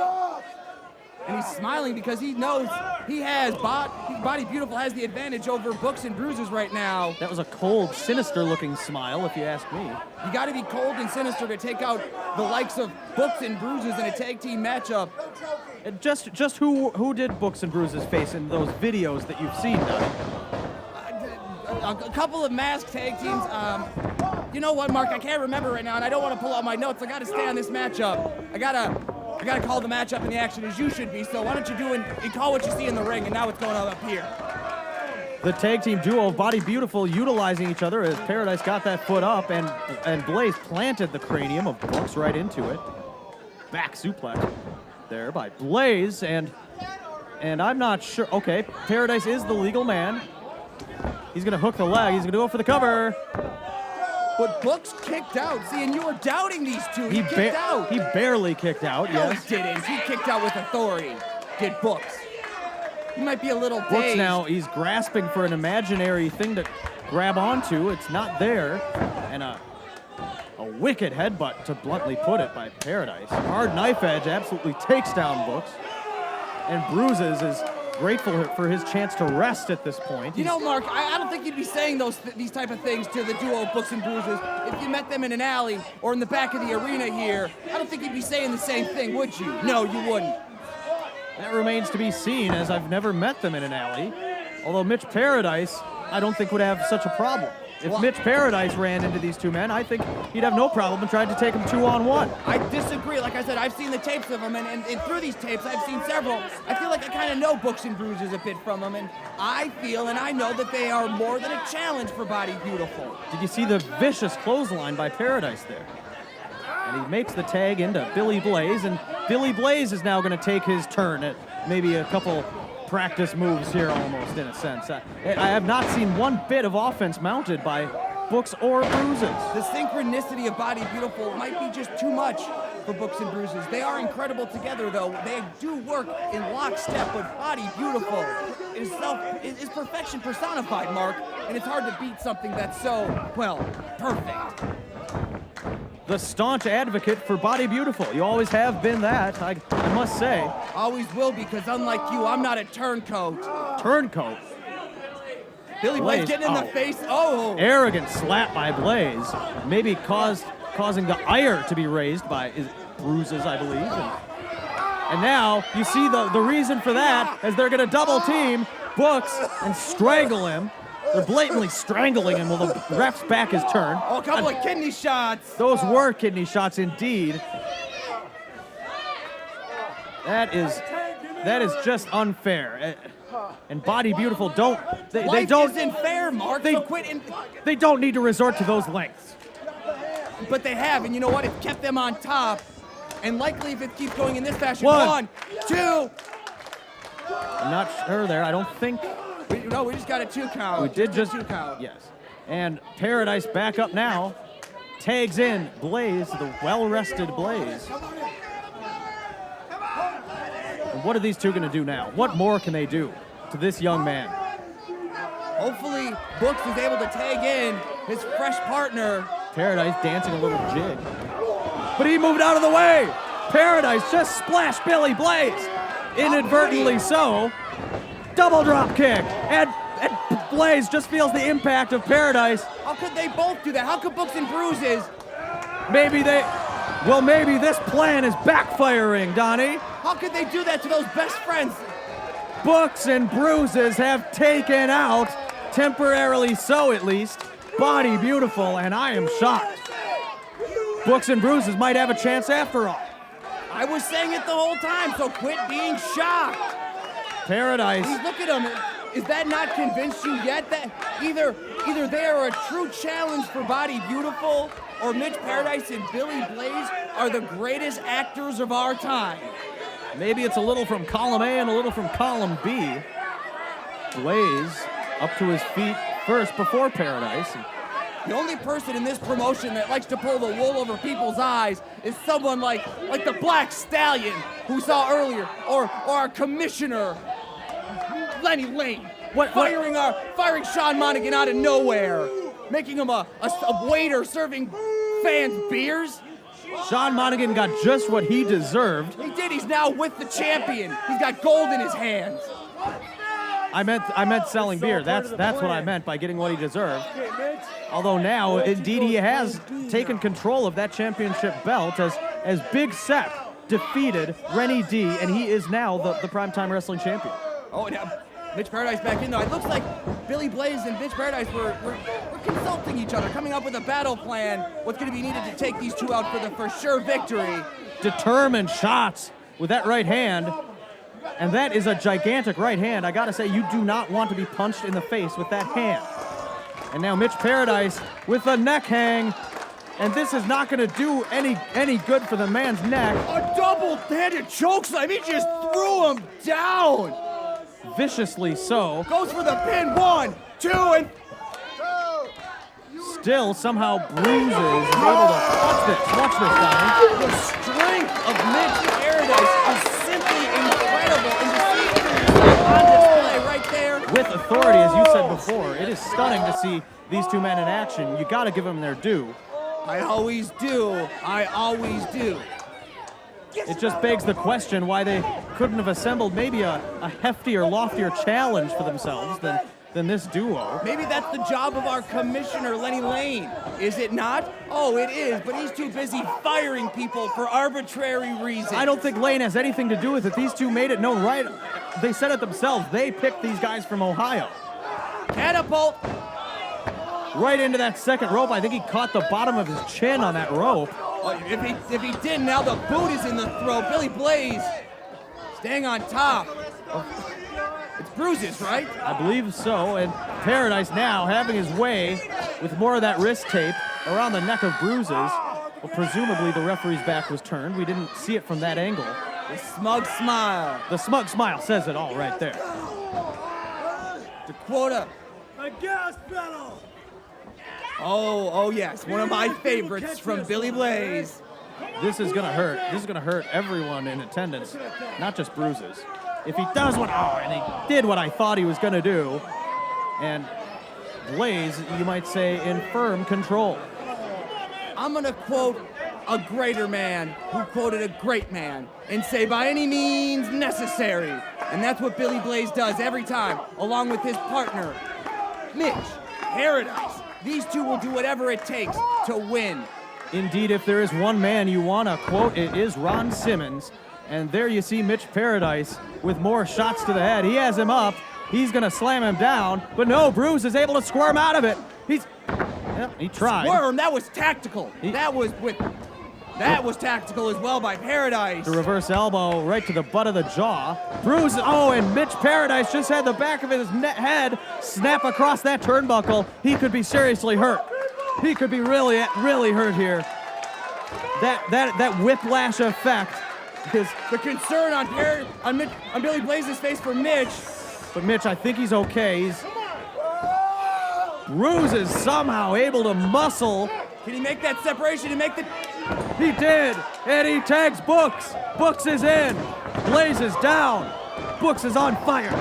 And he's smiling because he knows Body Beautiful has the advantage over Books and Bruises right now. That was a cold, sinister-looking smile, if you ask me. You got to be cold and sinister to take out the likes of Books and Bruises in a tag team matchup. Just who did Books and Bruises face in those videos that you've seen, Doug? A couple of masked tag teams. You know what, Mark? I can't remember right now, and I don't want to pull out my notes. I got to stay on this matchup. I gotta call the matchup and the action as you should be. So why don't you do and call what you see in the ring, and now what's going on up here? The tag team duo of Body Beautiful utilizing each other as Paradise got that foot up, and Blaze planted the cranium of Brooks right into it. Back suplex there by Blaze, and I'm not sure. Okay, Paradise is the legal man. He's gonna hook the leg. He's gonna go for the cover. But Brooks kicked out. See, and you were doubting these two. He kicked out. He barely kicked out, No, yes. he didn't. He kicked out with authority. Did Brooks. He might be a little Brooks dazed. now, he's grasping for an imaginary thing to grab onto. It's not there. And a wicked headbutt, to bluntly put it, by Paradise. Hard knife edge absolutely takes down Brooks. And Bruises is grateful for his chance to rest at this point. You know, Mark, I don't think you'd be saying these type of things to the duo of Brooks and Bruises if you met them in an alley or in the back of the arena here. I don't think you'd be saying the same thing, would you? No, you wouldn't. That remains to be seen, as I've never met them in an alley. Although Mitch Paradise, I don't think would have such a problem. If Mitch Paradise ran into these two men, I think he'd have no problem and tried to take them 2-on-1. I disagree. Like I said, I've seen the tapes of them, and through these tapes, I've seen several. I feel like I kind of know Brooks and Bruises a bit from them, and I feel and I know that they are more than a challenge for Body Beautiful. Did you see the vicious clothesline by Paradise there? And he makes the tag into Billy Blaze, and Billy Blaze is now going to take his turn at maybe a couple practice moves here, almost, in a sense. I have not seen one bit of offense mounted by Brooks or Bruises. The synchronicity of Body Beautiful might be just too much for Brooks and Bruises. They are incredible together, though. They do work in lockstep, but Body Beautiful is perfection personified, Mark, and it's hard to beat something that's so, well, perfect. The staunch advocate for Body Beautiful. You always have been that, I must say. Always will, because unlike you, I'm not a turncoat. Turncoat? Billy Blaze getting in the face. Oh! Arrogant slap by Blaze. Maybe causing the ire to be raised by Bruises, I believe. And now you see the reason for that, as they're going to double team Brooks and strangle him. They're blatantly strangling him while the ref's back his turn. Oh, a couple of kidney shots. Those were kidney shots indeed. That is just unfair. And Body Beautiful they don't isn't fair, Mark. They don't need to resort to those lengths. But they have, and you know what? It's kept them on top. And likely, if it keeps going in this fashion, One, 2. I'm not sure there. I don't think. No, we just got a 2 count. We did just 2 count. Yes. And Paradise back up now. Tags in Blaze, the well-rested Blaze. And what are these two going to do now? What more can they do to this young man? Hopefully, Brooks is able to tag in his fresh partner. Paradise dancing a little jig. But he moved out of the way. Paradise just splashed Billy Blaze. Inadvertently so. Double drop kick. And Blaze just feels the impact of Paradise. How could they both do that? How could Brooks and Bruises? Maybe this plan is backfiring, Donnie. How could they do that to those best friends? Brooks and Bruises have taken out, temporarily so at least, Body Beautiful, and I am shocked. Brooks and Bruises might have a chance after all. I was saying it the whole time, so quit being shocked. Paradise. Please look at them. Is that not convinced you yet? That either they are a true challenge for Body Beautiful, or Mitch Paradise and Billy Blaze are the greatest actors of our time. Maybe it's a little from column A and a little from column B. Blaze up to his feet first before Paradise. The only person in this promotion that likes to pull the wool over people's eyes is someone like the Black Stallion, who we saw earlier, or our commissioner, Lenny Lane, firing Sean Monaghan out of nowhere, making him a waiter serving fans beers. Sean Monaghan got just what he deserved. He did. He's now with the champion. He's got gold in his hands. I meant selling beer. That's what I meant by getting what he deserved. Although now, indeed, he has taken control of that championship belt as Big Sep defeated Rennie D, and he is now the Primetime Wrestling Champion. Oh, and Mitch Paradise back in, though. It looks like Billy Blaze and Mitch Paradise were confused consulting each other, coming up with a battle plan, what's going to be needed to take these two out for the for sure victory. Determined shots with that right hand. And that is a gigantic right hand. I gotta say, you do not want to be punched in the face with that hand. And now Mitch Paradise with the neck hang. And this is not gonna do any good for the man's neck. A double-handed chokeslam, he just threw him down. Viciously so. Goes for the pin, 1, 2, and... Still somehow bruises is able to, watch this, Donnie. The strength of Mitch Paradise is simply incredible, and to see it on display right there. With authority, as you said before, it is stunning to see these two men in action. You gotta give them their due. I always do. I always do. It just begs the question why they couldn't have assembled maybe a heftier, loftier challenge for themselves than this duo. Maybe that's the job of our commissioner, Lenny Lane. Is it not? Oh, it is, but he's too busy firing people for arbitrary reasons. I don't think Lane has anything to do with it. These two made it known right. They said it themselves. They picked these guys from Ohio. Catapult. Right into that second rope. I think he caught the bottom of his chin on that rope. Well, if he didn't, now the boot is in the throat. Billy Blaze staying on top. It's bruises, right? I believe so, and Paradise now having his way with more of that wrist tape around the neck of bruises. Well, presumably the referee's back was turned. We didn't see it from that angle. The smug smile. The smug smile says it all right there. Dakota. A gas pedal. Oh yes, one of my favorites from Billy Blaze. This is gonna hurt. This is gonna hurt everyone in attendance, not just bruises. If he does and he did what I thought he was gonna do, and Blaze, you might say, in firm control. I'm gonna quote a greater man who quoted a great man and say, by any means necessary. And that's what Billy Blaze does every time, along with his partner, Mitch Paradise. These two will do whatever it takes to win. Indeed, if there is one man you want to quote, it is Ron Simmons. And there you see Mitch Paradise with more shots to the head. He has him up. He's going to slam him down. But no, Bruce is able to squirm out of it. He tried. Squirm, that was tactical. That was tactical as well by Paradise. The reverse elbow right to the butt of the jaw. Bruce, and Mitch Paradise just had the back of his head snap across that turnbuckle. He could be seriously hurt. He could be really hurt here. That whiplash effect is the concern on Billy Blaze's face for Mitch. But Mitch, I think he's okay. Bruce is somehow able to muscle. Can he make that separation and make the... He did, and he tags Books. Books is in. Blaze is down. Books is on fire.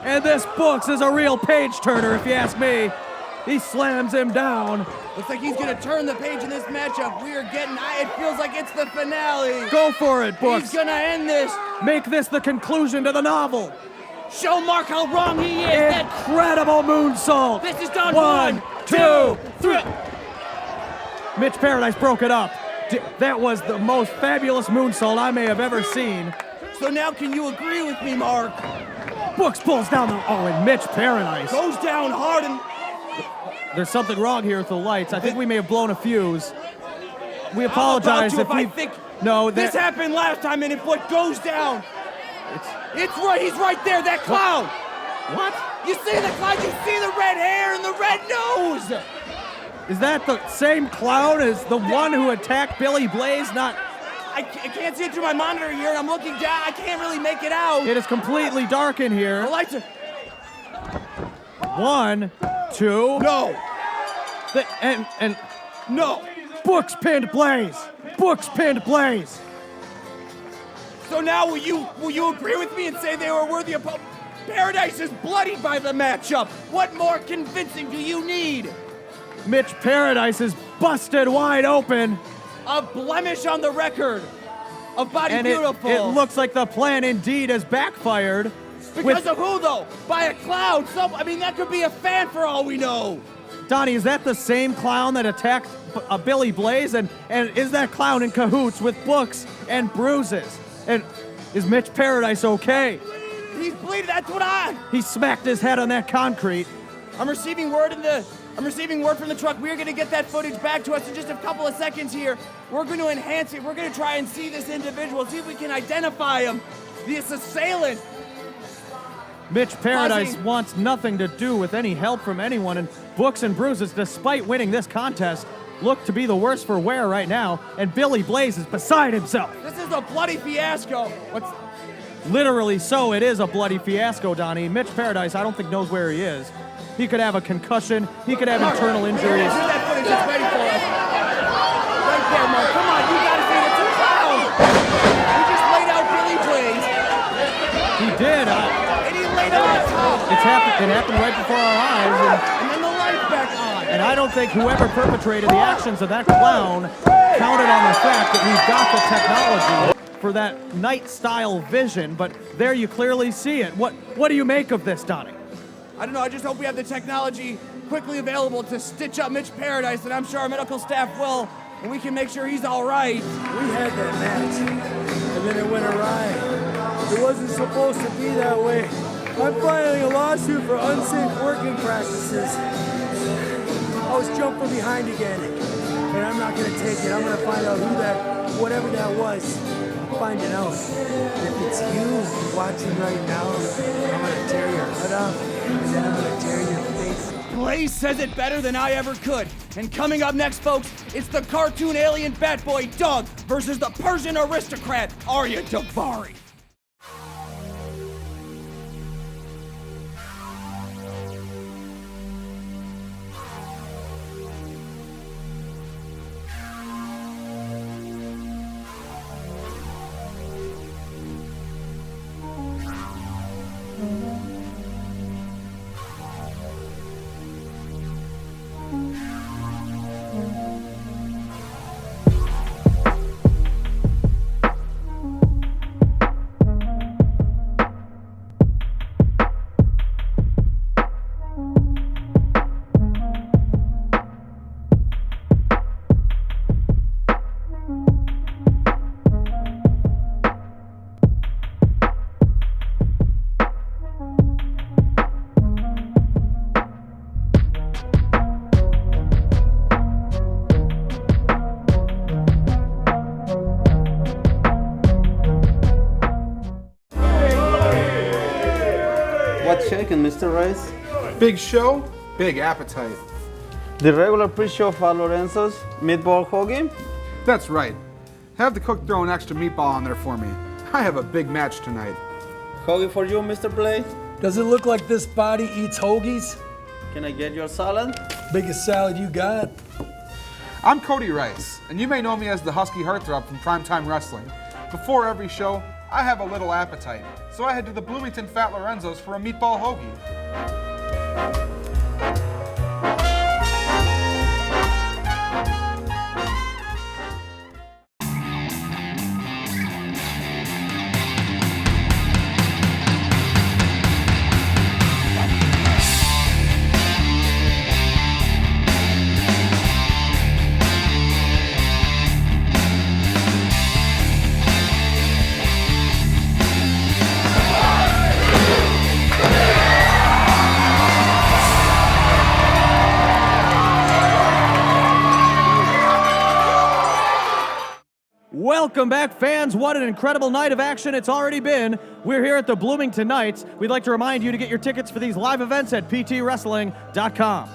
And this Books is a real page turner, if you ask me. He slams him down. Looks like he's gonna turn the page in this matchup. It feels like it's the finale. Go for it, Books. He's gonna end this. Make this the conclusion to the novel. Show Mark how wrong he is. Incredible moonsault. This is done. 1, 2, 3. Mitch Paradise broke it up. That was the most fabulous moonsault I may have ever seen. So now can you agree with me, Mark? Books pulls down and Mitch Paradise goes down hard and... There's something wrong here with the lights. I think we may have blown a fuse. We apologize if we... No, this happened last time, and if what goes down... It's right, he's right there, that clown! What? You see the clown, you see the red hair and the red nose! Is that the same clown as the one who attacked Billy Blaze? I can't see it through my monitor here, and I'm looking down. I can't really make it out. It is completely dark in here. The lights are... 1, 2. No. And no. Books pinned Blaze. Books pinned Blaze. So now will you agree with me and say they were worthy of... Paradise is bloodied by the matchup. What more convincing do you need? Mitch Paradise is busted wide open. A blemish on the record of Body Beautiful. It looks like the plan indeed has backfired. Because of who, though? By a clown. That could be a fan for all we know. Donnie, is that the same clown that attacked Billy Blaze? And is that clown in cahoots with Books and bruises? And is Mitch Paradise okay? He's bleeding, that's what He smacked his head on that concrete. I'm receiving word from the truck. We're going to get that footage back to us in just a couple of seconds here. We're going to enhance it. We're going to try and see this individual, see if we can identify him, this assailant. Mitch Paradise wants nothing to do with any help from anyone, and Books and Bruises, despite winning this contest, look to be the worst for wear right now, and Billy Blaze is beside himself. This is a bloody fiasco. Literally so, it is a bloody fiasco, Donnie. Mitch Paradise, I don't think knows where he is. He could have a concussion. He could have internal injuries. Here's that footage that's ready for us. Right there, Mark. Come on, you gotta see it. It's a foul. He just laid out Billy Blaze. He did. And he laid out on top. It happened right before our eyes. And then the lights back on. And I don't think whoever perpetrated the actions of that clown counted on the fact that we've got the technology for that night-style vision, but there you clearly see it. What do you make of this, Donnie? I don't know, I just hope we have the technology quickly available to stitch up Mitch Paradise, and I'm sure our medical staff will, and we can make sure he's all right. We had that match, and then it went awry. It wasn't supposed to be that way. I'm filing a lawsuit for unsafe working practices. I was jumped from behind again, and I'm not gonna take it. I'm gonna find out whatever that was, find it out. If it's you watching right now, I'm gonna tear your head off, and then I'm gonna tear your face. Blaze says it better than I ever could. And coming up next, folks, it's the cartoon alien bat boy Doug versus the Persian aristocrat Arya Daivari. What's shaking, Mr. Rice? Big show, big appetite. The regular pre-show for Lorenzo's meatball hoagie? That's right. Have the cook throw an extra meatball on there for me. I have a big match tonight. Hoagie for you, Mr. Blaze? Does it look like this body eats hoagies? Can I get your salad? Biggest salad you got. I'm Cody Rice, and you may know me as the Husky Heartthrob from Primetime Wrestling. Before every show, I have a little appetite, so I head to the Bloomington Fat Lorenzo's for a meatball hoagie. Welcome back, fans. What an incredible night of action it's already been. We're here at the Bloomington Nights. We'd like to remind you to get your tickets for these live events at ptwrestling.com.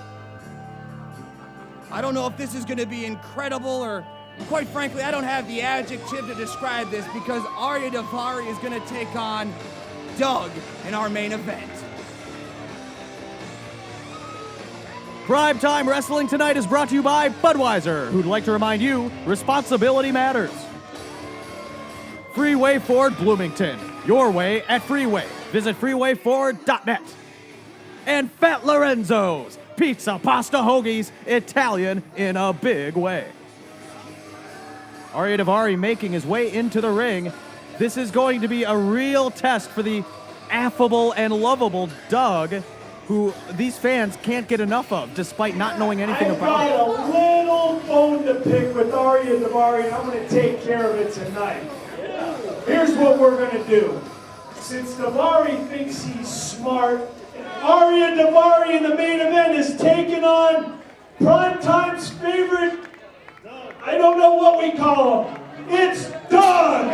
I don't know if this is going to be incredible or, quite frankly, I don't have the adjective to describe this because Arya Daivari is going to take on Doug in our main event. Primetime Wrestling tonight is brought to you by Budweiser, who'd like to remind you, responsibility matters. Freeway Ford Bloomington, your way at Freeway. Visit freewayford.net. And Fat Lorenzo's, pizza, pasta, hoagies, Italian in a big way. Arya Daivari making his way into the ring. This is going to be a real test for the affable and lovable Doug, who these fans can't get enough of, despite not knowing anything about it. I've got a little bone to pick with Arya Daivari, and I'm going to take care of it tonight. Here's what we're going to do. Since Daivari thinks he's smart Arya Daivari in the main event is taking on Primetime's favorite, I don't know what we call him. It's Doug!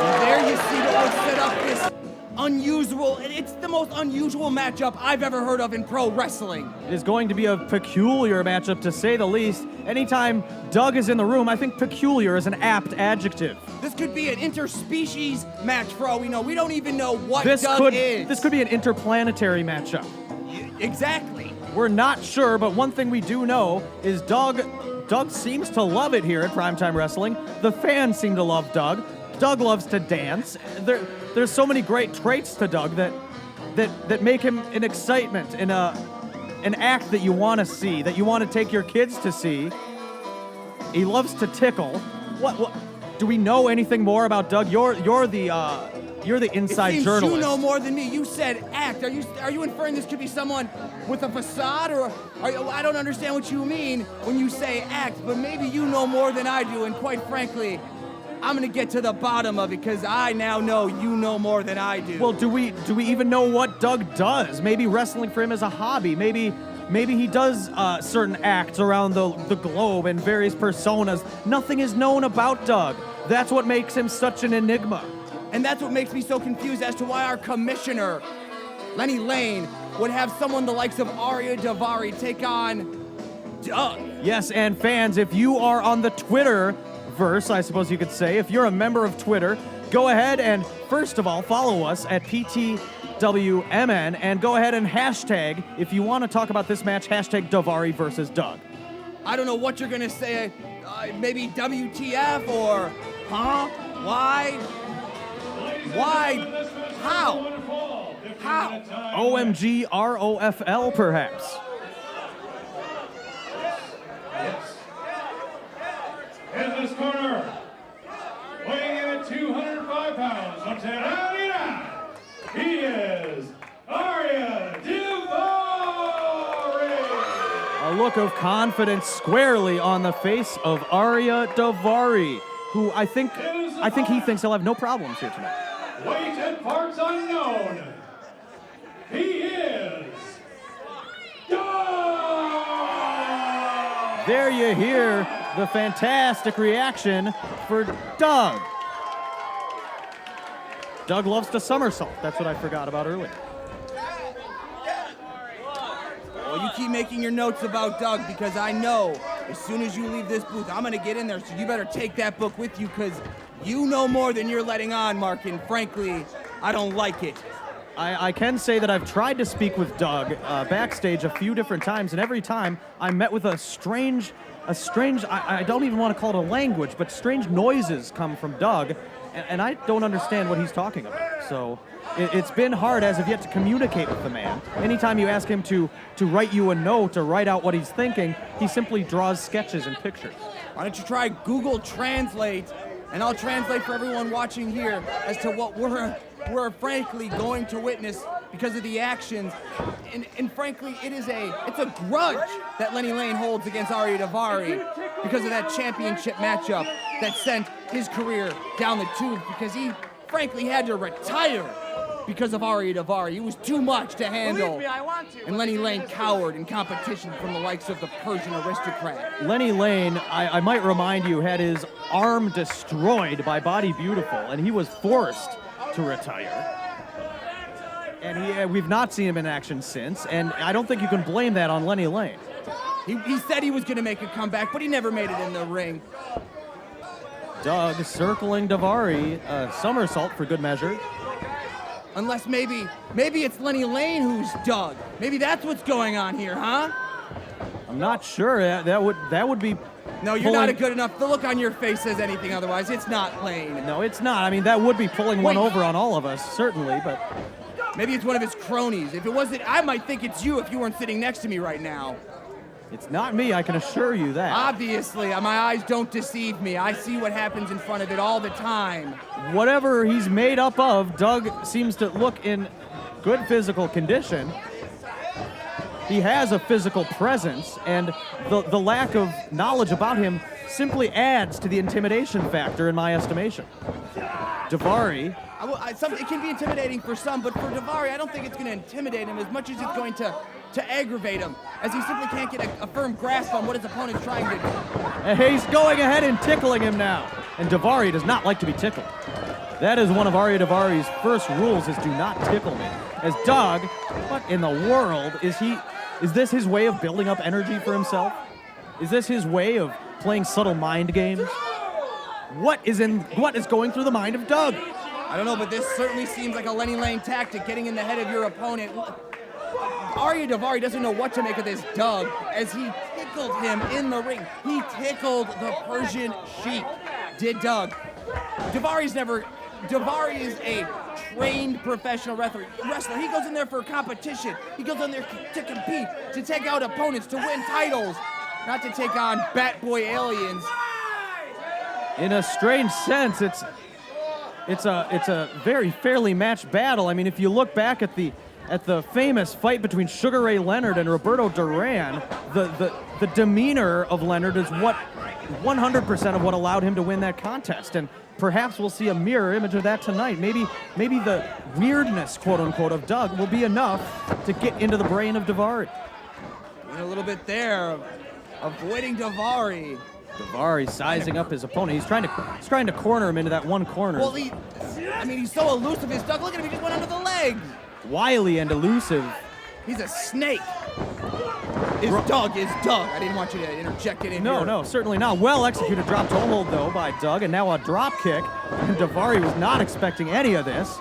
And there you see what was set up this unusual, it's the most unusual matchup I've ever heard of in pro wrestling. It is going to be a peculiar matchup, to say the least. Anytime Doug is in the room, I think peculiar is an apt adjective. This could be an interspecies match for all we know. We don't even know what This Doug is. could be an interplanetary matchup. Exactly. We're not sure, but one thing we do know is Doug seems to love it here at Primetime Wrestling. The fans seem to love Doug. Doug loves to dance. There's so many great traits to Doug that make him an excitement and an act that you want to see, that you want to take your kids to see. He loves to tickle. What do we know anything more about Doug? You're the inside it seems journalist. You know more than me. You said act. Are you inferring this could be someone with a facade, or I don't understand what you mean when you say act, but maybe you know more than I do, and quite frankly, I'm gonna get to the bottom of it because I now know you know more than I do. Well, do we even know what Doug does? Maybe wrestling for him is a hobby. Maybe he does certain acts around the globe and various personas. Nothing is known about Doug. That's what makes him such an enigma. And that's what makes me so confused as to why our commissioner, Lenny Lane, would have someone the likes of Arya Daivari take on Doug. Yes, and fans, if you are on the Twitterverse, I suppose you could say, if you're a member of Twitter, go ahead and, first of all, follow us at PTWMN, and go ahead and hashtag, if you want to talk about this match, hashtag Daivari versus Doug. I don't know what you're going to say, maybe WTF or, huh? Why? How? OMG ROFL, perhaps. In this corner, weighing in at 205 pounds from Santa Anita, he is Arya Daivari. A look of confidence squarely on the face of Arya Daivari, who I think he thinks he'll have no problems here tonight. Weight and parts unknown, he is Doug! There you hear the fantastic reaction for Doug. Doug loves to somersault. That's what I forgot about earlier. Well, you keep making your notes about Doug because I know as soon as you leave this booth, I'm going to get in there, so you better take that book with you because you know more than you're letting on, Mark, and frankly, I don't like it. I can say that I've tried to speak with Doug backstage a few different times, and every time I met with a strange, I don't even want to call it a language, but strange noises come from Doug, and I don't understand what he's talking about. So it's been hard as of yet to communicate with the man. Anytime you ask him to write you a note or write out what he's thinking, he simply draws sketches and pictures. Why don't you try Google Translate, and I'll translate for everyone watching here as to what we're frankly going to witness because of the actions. And frankly, it's a grudge that Lenny Lane holds against Arya Daivari because of that championship matchup that sent his career down the tubes because he frankly had to retire because of Arya Daivari. It was too much to handle. Believe me, I want to. And Lenny Lane cowered in competition from the likes of the Persian aristocrat. Lenny Lane, I might remind you, had his arm destroyed by Body Beautiful, and he was forced to retire. And we've not seen him in action since, and I don't think you can blame that on Lenny Lane. He said he was going to make a comeback, but he never made it in the ring. Doug circling Daivari, somersault for good measure. Unless maybe it's Lenny Lane who's Doug. Maybe that's what's going on here, huh? I'm not sure. That would be. No, you're not good enough. The look on your face says anything otherwise. It's not Lane. No, it's not. I mean, that would be pulling one over on all of us, certainly, but. Maybe it's one of his cronies. If it wasn't, I might think it's you if you weren't sitting next to me right now. It's not me, I can assure you that. Obviously, my eyes don't deceive me. I see what happens in front of it all the time. Whatever he's made up of, Doug seems to look in good physical condition. He has a physical presence, and the lack of knowledge about him simply adds to the intimidation factor in my estimation. Daivari It can be intimidating for some, but for Daivari, I don't think it's going to intimidate him as much as it's going to aggravate him, as he simply can't get a firm grasp on what his opponent's trying to do. And he's going ahead and tickling him now. And Daivari does not like to be tickled. That is one of Arya Daivari's first rules, is do not tickle me. As Doug, what in the world is this his way of building up energy for himself? Is this his way of playing subtle mind games? What is going through the mind of Doug? I don't know, but this certainly seems like a Lenny Lane tactic, getting in the head of your opponent. Arya Daivari doesn't know what to make of this Doug, as he tickled him in the ring. He tickled the Persian Sheik, did Doug. Daivari is a trained professional wrestler. He goes in there for competition. He goes in there to compete, to take out opponents, to win titles, not to take on Bat Boy aliens. In a strange sense, it's a very fairly matched battle. I mean, if you look back at the famous fight between Sugar Ray Leonard and Roberto Duran, the demeanor of Leonard is what 100% of what allowed him to win that contest. And perhaps we'll see a mirror image of that tonight. Maybe the weirdness, quote unquote, of Doug will be enough to get into the brain of Daivari. A little bit there, avoiding Daivari. Daivari sizing up his opponent. He's trying to corner him into that one corner. Well, he's so elusive. His Doug, look at him, he just went under the legs. Wily and elusive. He's a snake. Doug is Doug. I didn't want you to interject it in here. No, certainly not. Well executed drop toe hold, though, by Doug, and now a drop kick. And Daivari was not expecting any of this.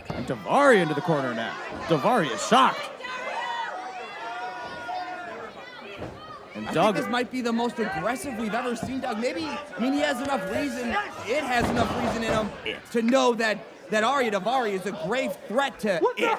And Daivari into the corner now. Daivari is shocked. And I Doug, think this might be the most aggressive we've ever seen Doug. He has enough reason, it has enough reason in him to know that Arya Daivari is a grave threat to it.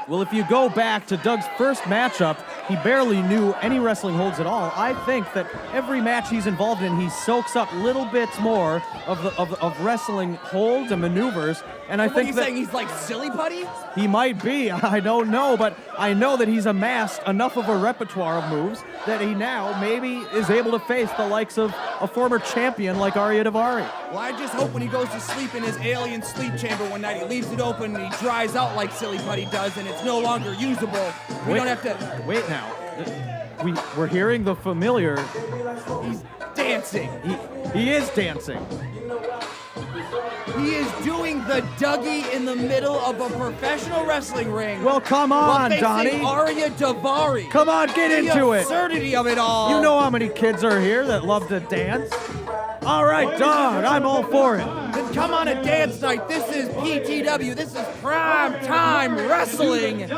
Well, if you go back to Doug's first matchup, he barely knew any wrestling holds at all. I think that every match he's involved in, he soaks up little bits more of wrestling holds and maneuvers. And I think that saying he's like silly putty? He might be. I don't know, but I know that he's amassed enough of a repertoire of moves that he now maybe is able to face the likes of a former champion like Arya Daivari. Well, I just hope when he goes to sleep in his alien sleep chamber one night, he leaves it open and he dries out like silly putty does, and it's no longer usable. We don't have to... Wait now. We're hearing the familiar. He's dancing. He is dancing. He is doing the Dougie in the middle of a professional wrestling ring. Well, come on, Donnie. Arya Daivari. Come on, get into it. The absurdity of it all. You know how many kids are here that love to dance? All right, Doug, I'm all for it. Then come on a dance night. This is PTW. This is prime time wrestling.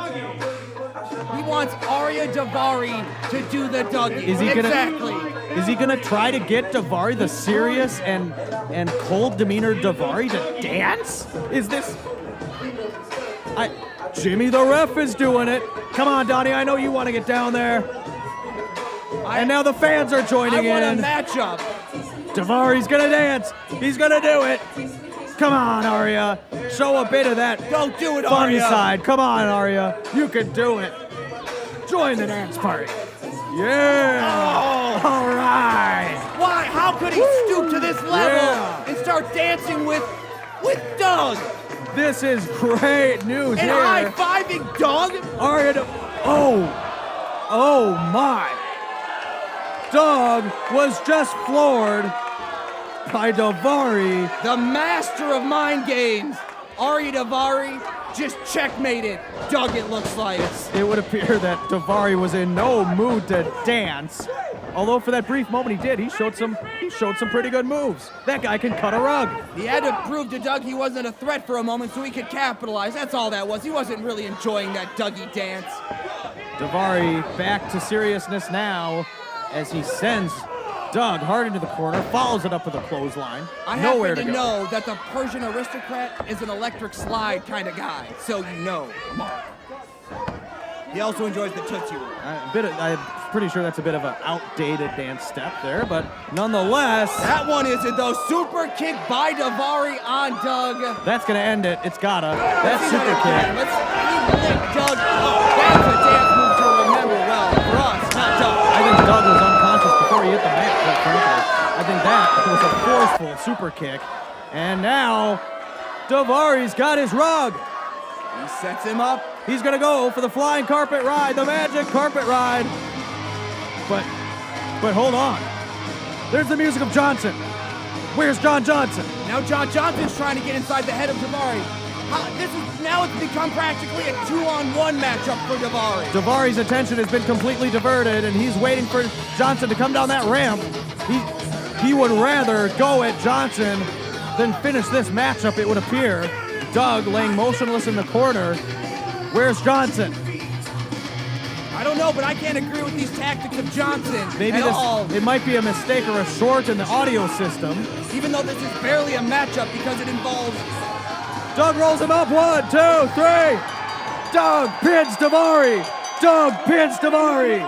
He wants Arya Daivari to do the Dougie. Is he gonna try to get Daivari, the serious and cold demeanor Daivari, to dance? Is this? Jimmy the ref is doing it. Come on, Donnie. I know you want to get down there. And now the fans are joining in. I want a matchup. Daivari's gonna dance. He's gonna do it. Come on, Arya. Show a bit of that. Don't do it, fun Arya. side. Come on, Arya. You can do it. Join the dance party. Yeah. Oh. All right. Why? How could he stoop to this level and start dancing with Doug? This is great news and here. high-fiving Doug? Arya. Oh my. Doug was just floored by Daivari. The master of mind games. Arya Daivari just checkmated Doug, it looks like. It would appear that Daivari was in no mood to dance. Although for that brief moment he did. He showed some pretty good moves. That guy can cut a rug. He had to prove to Doug he wasn't a threat for a moment so he could capitalize. That's all that was. He wasn't really enjoying that Dougie dance. Daivari back to seriousness now as he sends Doug hard into the corner, follows it up with a clothesline. I Nowhere happen to to go. know that the Persian aristocrat is an electric slide kind of guy, so you know, Mark. He also enjoys the Tootsie Roll. I'm pretty sure that's a bit of an outdated dance step there, but nonetheless. That one isn't though. Super kick by Daivari on Doug. That's gonna end it. It's gotta. That's super kick. Let's lick Doug. Oh, that's a dance move to remember well for us, not Doug. I think Doug was unconscious before he hit the mat, quite frankly. I think that was a forceful super kick. And now Daivari's got his rug. He sets him up. He's gonna go for the flying carpet ride, the magic carpet ride. But hold on. There's the music of Johnson. Where's John Johnson? Now John Johnson's trying to get inside the head of Daivari. Now it's become practically a 2-on-1 matchup for Daivari. Daivari's attention has been completely diverted, and he's waiting for Johnson to come down that ramp. He would rather go at Johnson than finish this matchup, it would appear. Doug laying motionless in the corner. Where's Johnson? I don't know, but I can't agree with these tactics of Johnson Maybe it might be a mistake or a short in the audio system. Even though this is barely a matchup because it involves... Doug rolls him up, 1, 2, 3. Doug pins Daivari. Doug pins Daivari.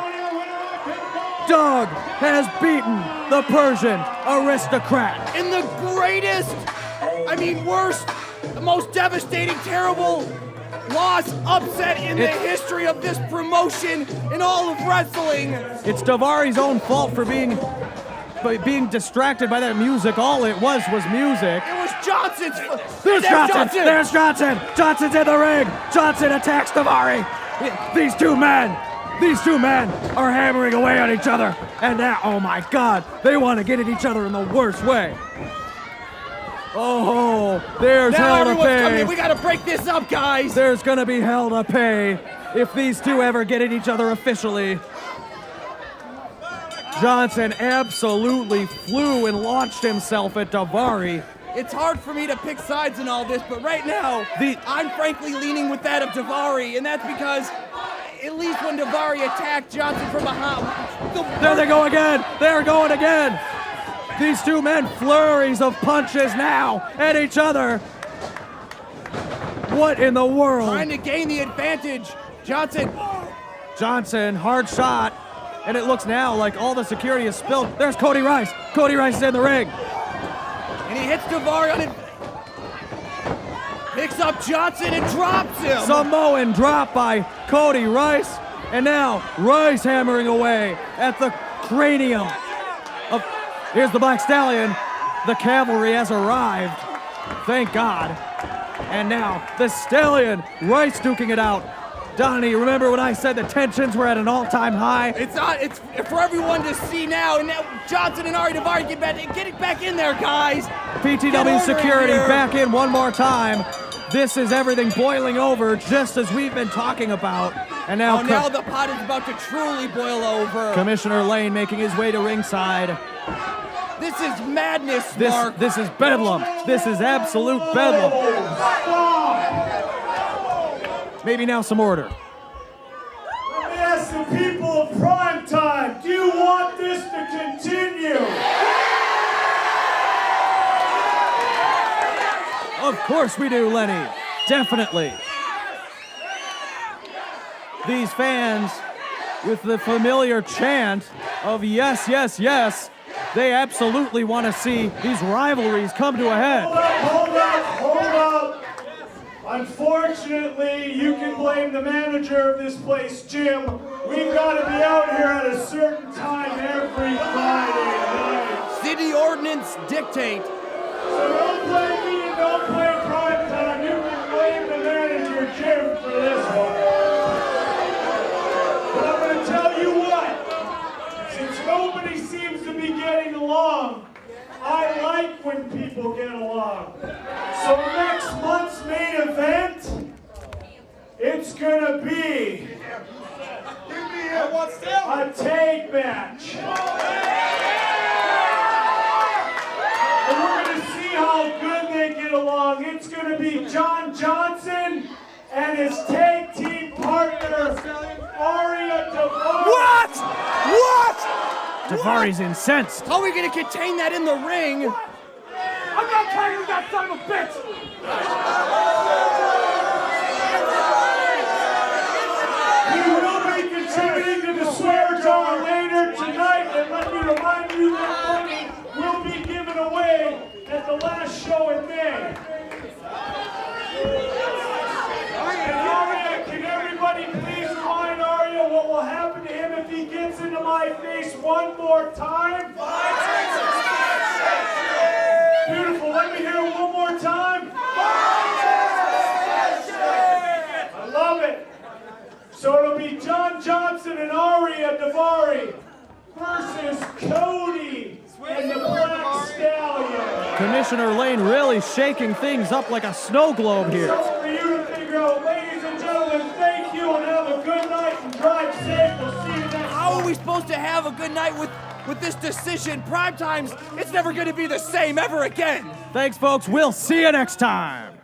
Doug has beaten the Persian aristocrat. In the greatest, worst, the most devastating, terrible loss, upset in the history of this promotion in all of wrestling. It's Daivari's own fault for being distracted by that music. All it was music. It was Johnson's. There's Johnson. There's Johnson. Johnson's in the ring. Johnson attacks Daivari. These two men are hammering away on each other. And now, oh my God, they want to get at each other in the worst way. Oh, there's hell to pay. We gotta break this up, guys. There's gonna be hell to pay if these two ever get at each other officially. Johnson absolutely flew and launched himself at Daivari. It's hard for me to pick sides in all this, but right now, I'm frankly leaning with that of Daivari, and that's because at least when Daivari attacked Johnson from behind... There they go again! They're going again! These two men, flurries of punches now at each other. What in the world? Trying to gain the advantage. Johnson, hard shot. And it looks now like all the security is spilled. There's Cody Rice. Cody Rice is in the ring. And he hits Daivari on it. Picks up Johnson and drops him. Samoan drop by Cody Rice. And now Rice hammering away at the cranium of... Here's the Black Stallion. The cavalry has arrived. Thank God. And now the Stallion, Rice duking it out. Donnie, remember when I said the tensions were at an all-time high? It's for everyone to see now. And now Johnson and Arya Daivari get it back in there, guys. PTW security back in one more time. This is everything boiling over, just as we've been talking about. And now, now the pot is about to truly boil over. Commissioner Lane making his way to ringside. This is madness, Mark. This is bedlam. This is absolute bedlam. Maybe now some order. Let me ask the people of Primetime, do you want this to continue? Of course we do, Lenny. Definitely. These fans, with the familiar chant of yes, yes, yes, they absolutely want to see these rivalries come to a head. Hold up. Unfortunately, you can blame the manager of this place, Jim. We've got to be out here at a certain time every Friday night. City ordinance dictate. So don't blame me and don't blame Primetime. You can blame the manager, Jim, for this one. But I'm going to tell you what. Since nobody seems to be getting along, I like when people get along. So next month's main event, it's gonna be a tag match. And we're gonna see how good they get along. It's gonna be John Johnson and his tag team partner, Arya Daivari. What? Daivari's incensed. How are we going to contain that in the ring? I'm not tired of that son of a bitch! We will be contributing to the swear jar later tonight, and let me remind you that money will be given away at the last show in May. Arya, can everybody please remind Arya what will happen to him if he gets into my face one more time? Beautiful. Let me hear it one more time. Commissioner Lane really shaking things up like a snow globe here. So for you to figure out, ladies and gentlemen, thank you and have a good night and drive safe. We'll see you next How are we supposed to have a good night with this decision? Prime Time's, it's never going to be the same ever again. Thanks, folks. We'll see you next time.